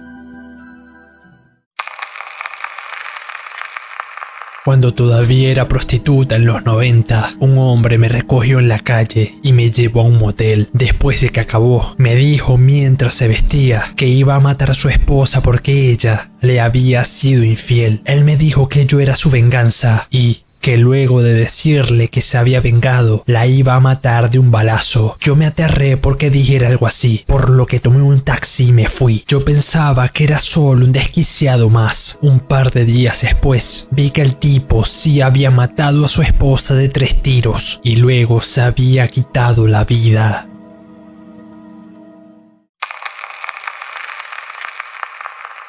Cuando todavía era prostituta en los 90, un hombre me recogió en la calle y me llevó a un motel. Después de que acabó, me dijo mientras se vestía que iba a matar a su esposa porque ella le había sido infiel. Él me dijo que yo era su venganza y que luego de decirle que se había vengado, la iba a matar de un balazo. Yo me aterré porque dijera algo así, por lo que tomé un taxi y me fui. Yo pensaba que era solo un desquiciado más. Un par de días después, vi que el tipo sí había matado a su esposa de 3 tiros y luego se había quitado la vida.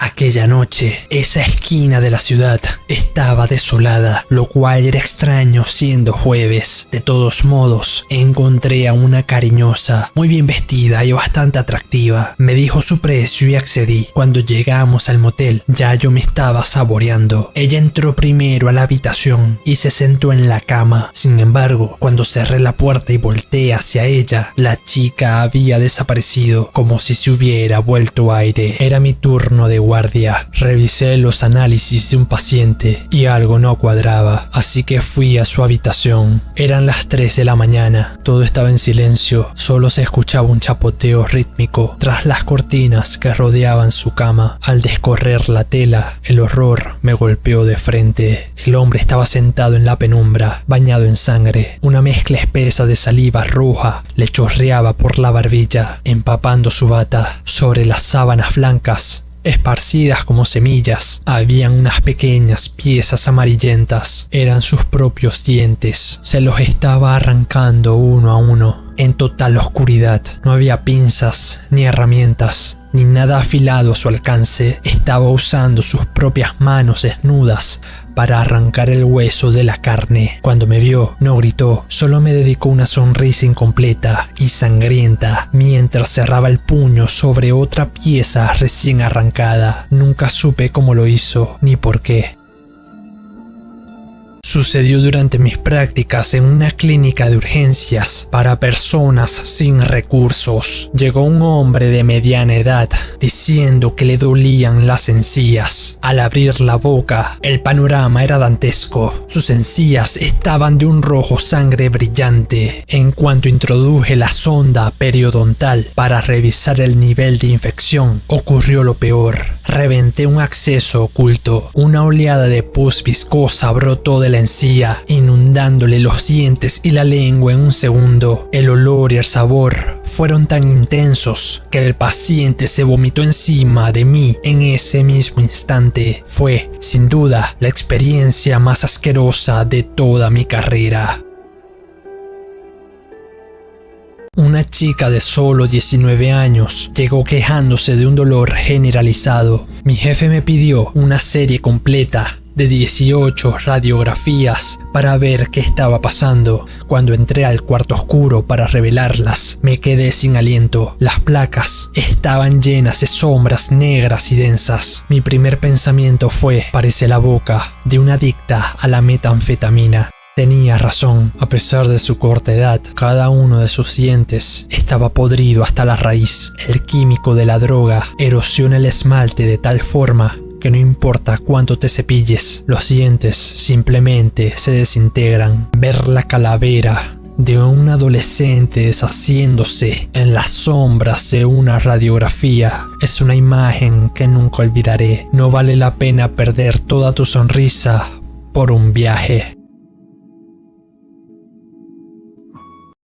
Aquella noche, esa esquina de la ciudad estaba desolada, lo cual era extraño siendo jueves. De todos modos, encontré a una cariñosa, muy bien vestida y bastante atractiva. Me dijo su precio y accedí. Cuando llegamos al motel, ya yo me estaba saboreando. Ella entró primero a la habitación y se sentó en la cama. Sin embargo, cuando cerré la puerta y volteé hacia ella, la chica había desaparecido, como si se hubiera vuelto aire. Era mi turno de guardia. Revisé los análisis de un paciente y algo no cuadraba, así que fui a su habitación. Eran las 3 de la mañana, todo estaba en silencio, solo se escuchaba un chapoteo rítmico tras las cortinas que rodeaban su cama. Al descorrer la tela, el horror me golpeó de frente. El hombre estaba sentado en la penumbra, bañado en sangre. Una mezcla espesa de saliva roja le chorreaba por la barbilla, empapando su bata. Sobre las sábanas blancas, esparcidas como semillas, habían unas pequeñas piezas amarillentas. Eran sus propios dientes. Se los estaba arrancando uno a uno. En total oscuridad. No había pinzas, ni herramientas, ni nada afilado a su alcance. Estaba usando sus propias manos desnudas para arrancar el hueso de la carne. Cuando me vio, no gritó, solo me dedicó una sonrisa incompleta y sangrienta mientras cerraba el puño sobre otra pieza recién arrancada. Nunca supe cómo lo hizo ni por qué. Sucedió durante mis prácticas en una clínica de urgencias para personas sin recursos. Llegó un hombre de mediana edad diciendo que le dolían las encías. Al abrir la boca, el panorama era dantesco. Sus encías estaban de un rojo sangre brillante. En cuanto introduje la sonda periodontal para revisar el nivel de infección, ocurrió lo peor. Reventé un acceso oculto. Una oleada de pus viscosa brotó de la encía, inundándole los dientes y la lengua en un segundo. El olor y el sabor fueron tan intensos que el paciente se vomitó encima de mí en ese mismo instante. Fue, sin duda, la experiencia más asquerosa de toda mi carrera. Una chica de solo 19 años llegó quejándose de un dolor generalizado. Mi jefe me pidió una serie completa de 18 radiografías para ver qué estaba pasando. Cuando entré al cuarto oscuro para revelarlas, me quedé sin aliento. Las placas estaban llenas de sombras negras y densas. Mi primer pensamiento fue: parece la boca de una adicta a la metanfetamina. Tenía razón. A pesar de su corta edad, cada uno de sus dientes estaba podrido hasta la raíz. El químico de la droga erosiona el esmalte de tal forma que no importa cuánto te cepilles, los dientes simplemente se desintegran. Ver la calavera de un adolescente deshaciéndose en las sombras de una radiografía es una imagen que nunca olvidaré. No vale la pena perder toda tu sonrisa por un viaje.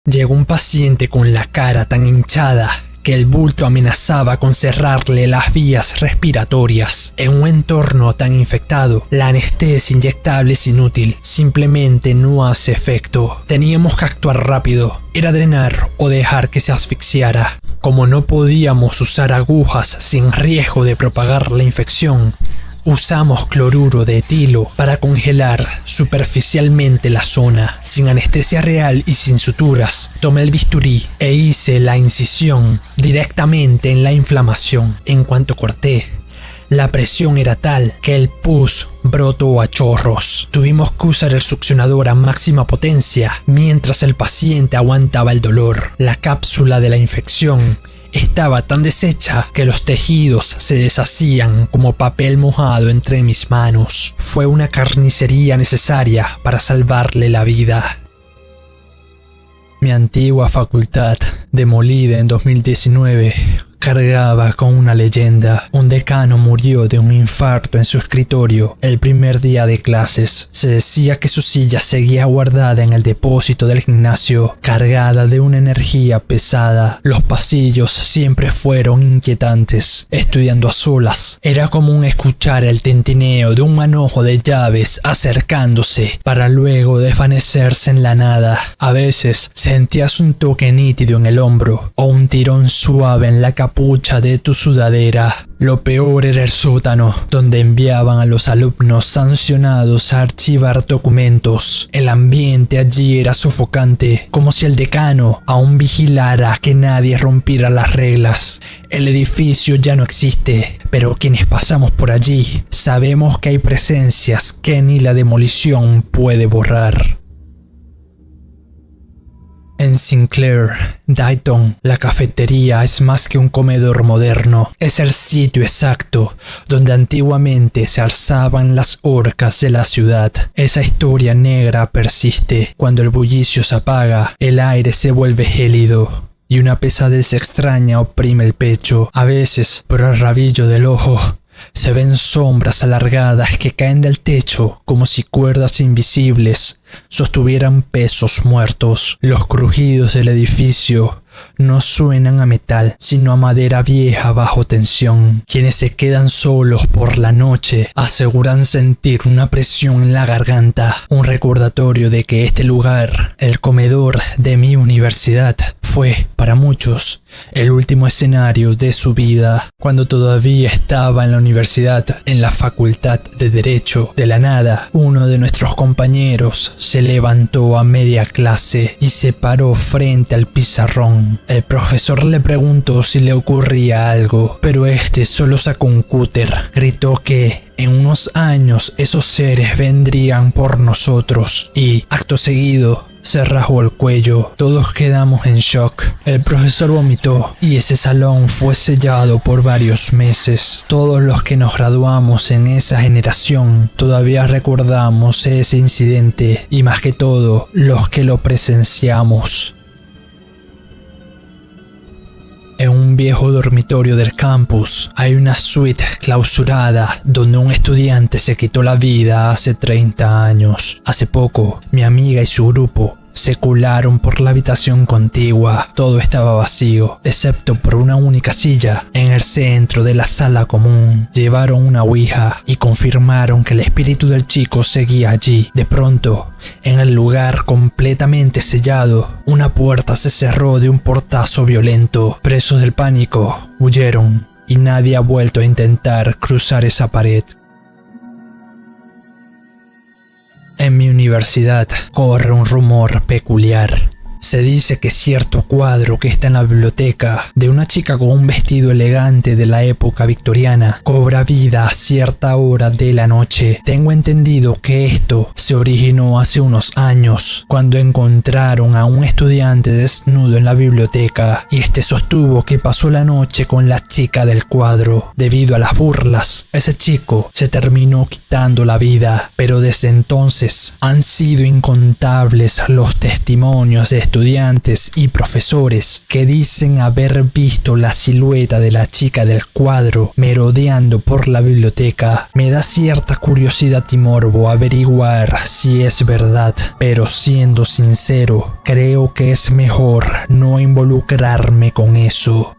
Llegó un paciente con la cara tan hinchada que el bulto amenazaba con cerrarle las vías respiratorias. En un entorno tan infectado, la anestesia inyectable es inútil, simplemente no hace efecto. Teníamos que actuar rápido, era drenar o dejar que se asfixiara. Como no podíamos usar agujas sin riesgo de propagar la infección, Usamos cloruro de etilo para congelar superficialmente la zona. Sin anestesia real y sin suturas, tomé el bisturí e hice la incisión directamente en la inflamación. En cuanto corté, la presión era tal que el pus brotó a chorros. Tuvimos que usar el succionador a máxima potencia mientras el paciente aguantaba el dolor. La cápsula de la infección estaba tan deshecha que los tejidos se deshacían como papel mojado entre mis manos. Fue una carnicería necesaria para salvarle la vida. Mi antigua facultad, demolida en 2019, cargaba con una leyenda. Un decano murió de un infarto en su escritorio el primer día de clases. Se decía que su silla seguía guardada en el depósito del gimnasio, cargada de una energía pesada. Los pasillos siempre fueron inquietantes. Estudiando a solas, era común escuchar el tintineo de un manojo de llaves acercándose para luego desvanecerse en la nada. A veces sentías un toque nítido en el hombro o un tirón suave en la capucha de tu sudadera. Lo peor era el sótano, donde enviaban a los alumnos sancionados a archivar documentos. El ambiente allí era sofocante, como si el decano aún vigilara que nadie rompiera las reglas. El edificio ya no existe, pero quienes pasamos por allí sabemos que hay presencias que ni la demolición puede borrar. En Sinclair, Dayton, la cafetería es más que un comedor moderno. Es el sitio exacto donde antiguamente se alzaban las orcas de la ciudad. Esa historia negra persiste. Cuando el bullicio se apaga, el aire se vuelve gélido y una pesadez extraña oprime el pecho. A veces, por el rabillo del ojo, se ven sombras alargadas que caen del techo como si cuerdas invisibles sostuvieran pesos muertos. Los crujidos del edificio no suenan a metal, sino a madera vieja bajo tensión. Quienes se quedan solos por la noche aseguran sentir una presión en la garganta, un recordatorio de que este lugar, el comedor de mi universidad, fue, para muchos, el último escenario de su vida. Cuando todavía estaba en la universidad, en la facultad de Derecho, de la nada, uno de nuestros compañeros se levantó a media clase y se paró frente al pizarrón. El profesor le preguntó si le ocurría algo, pero este solo sacó un cúter. Gritó que en unos años esos seres vendrían por nosotros y, acto seguido, se rajó el cuello. Todos quedamos en shock. El profesor vomitó y ese salón fue sellado por varios meses. Todos los que nos graduamos en esa generación todavía recordamos ese incidente y más que todo los que lo presenciamos. En un viejo dormitorio del campus hay una suite clausurada donde un estudiante se quitó la vida hace 30 años. Hace poco, mi amiga y su grupo se colaron por la habitación contigua. Todo estaba vacío, excepto por una única silla en el centro de la sala común. Llevaron una ouija y confirmaron que el espíritu del chico seguía allí. De pronto, en el lugar completamente sellado, una puerta se cerró de un portazo violento. Presos del pánico, huyeron y nadie ha vuelto a intentar cruzar esa pared. En mi universidad corre un rumor peculiar. Se dice que cierto cuadro que está en la biblioteca de una chica con un vestido elegante de la época victoriana cobra vida a cierta hora de la noche. Tengo entendido que esto se originó hace unos años cuando encontraron a un estudiante desnudo en la biblioteca y este sostuvo que pasó la noche con la chica del cuadro. Debido a las burlas, ese chico se terminó quitando la vida, pero desde entonces han sido incontables los testimonios de estudiantes y profesores que dicen haber visto la silueta de la chica del cuadro merodeando por la biblioteca. Me da cierta curiosidad y morbo averiguar si es verdad, pero siendo sincero, creo que es mejor no involucrarme con eso.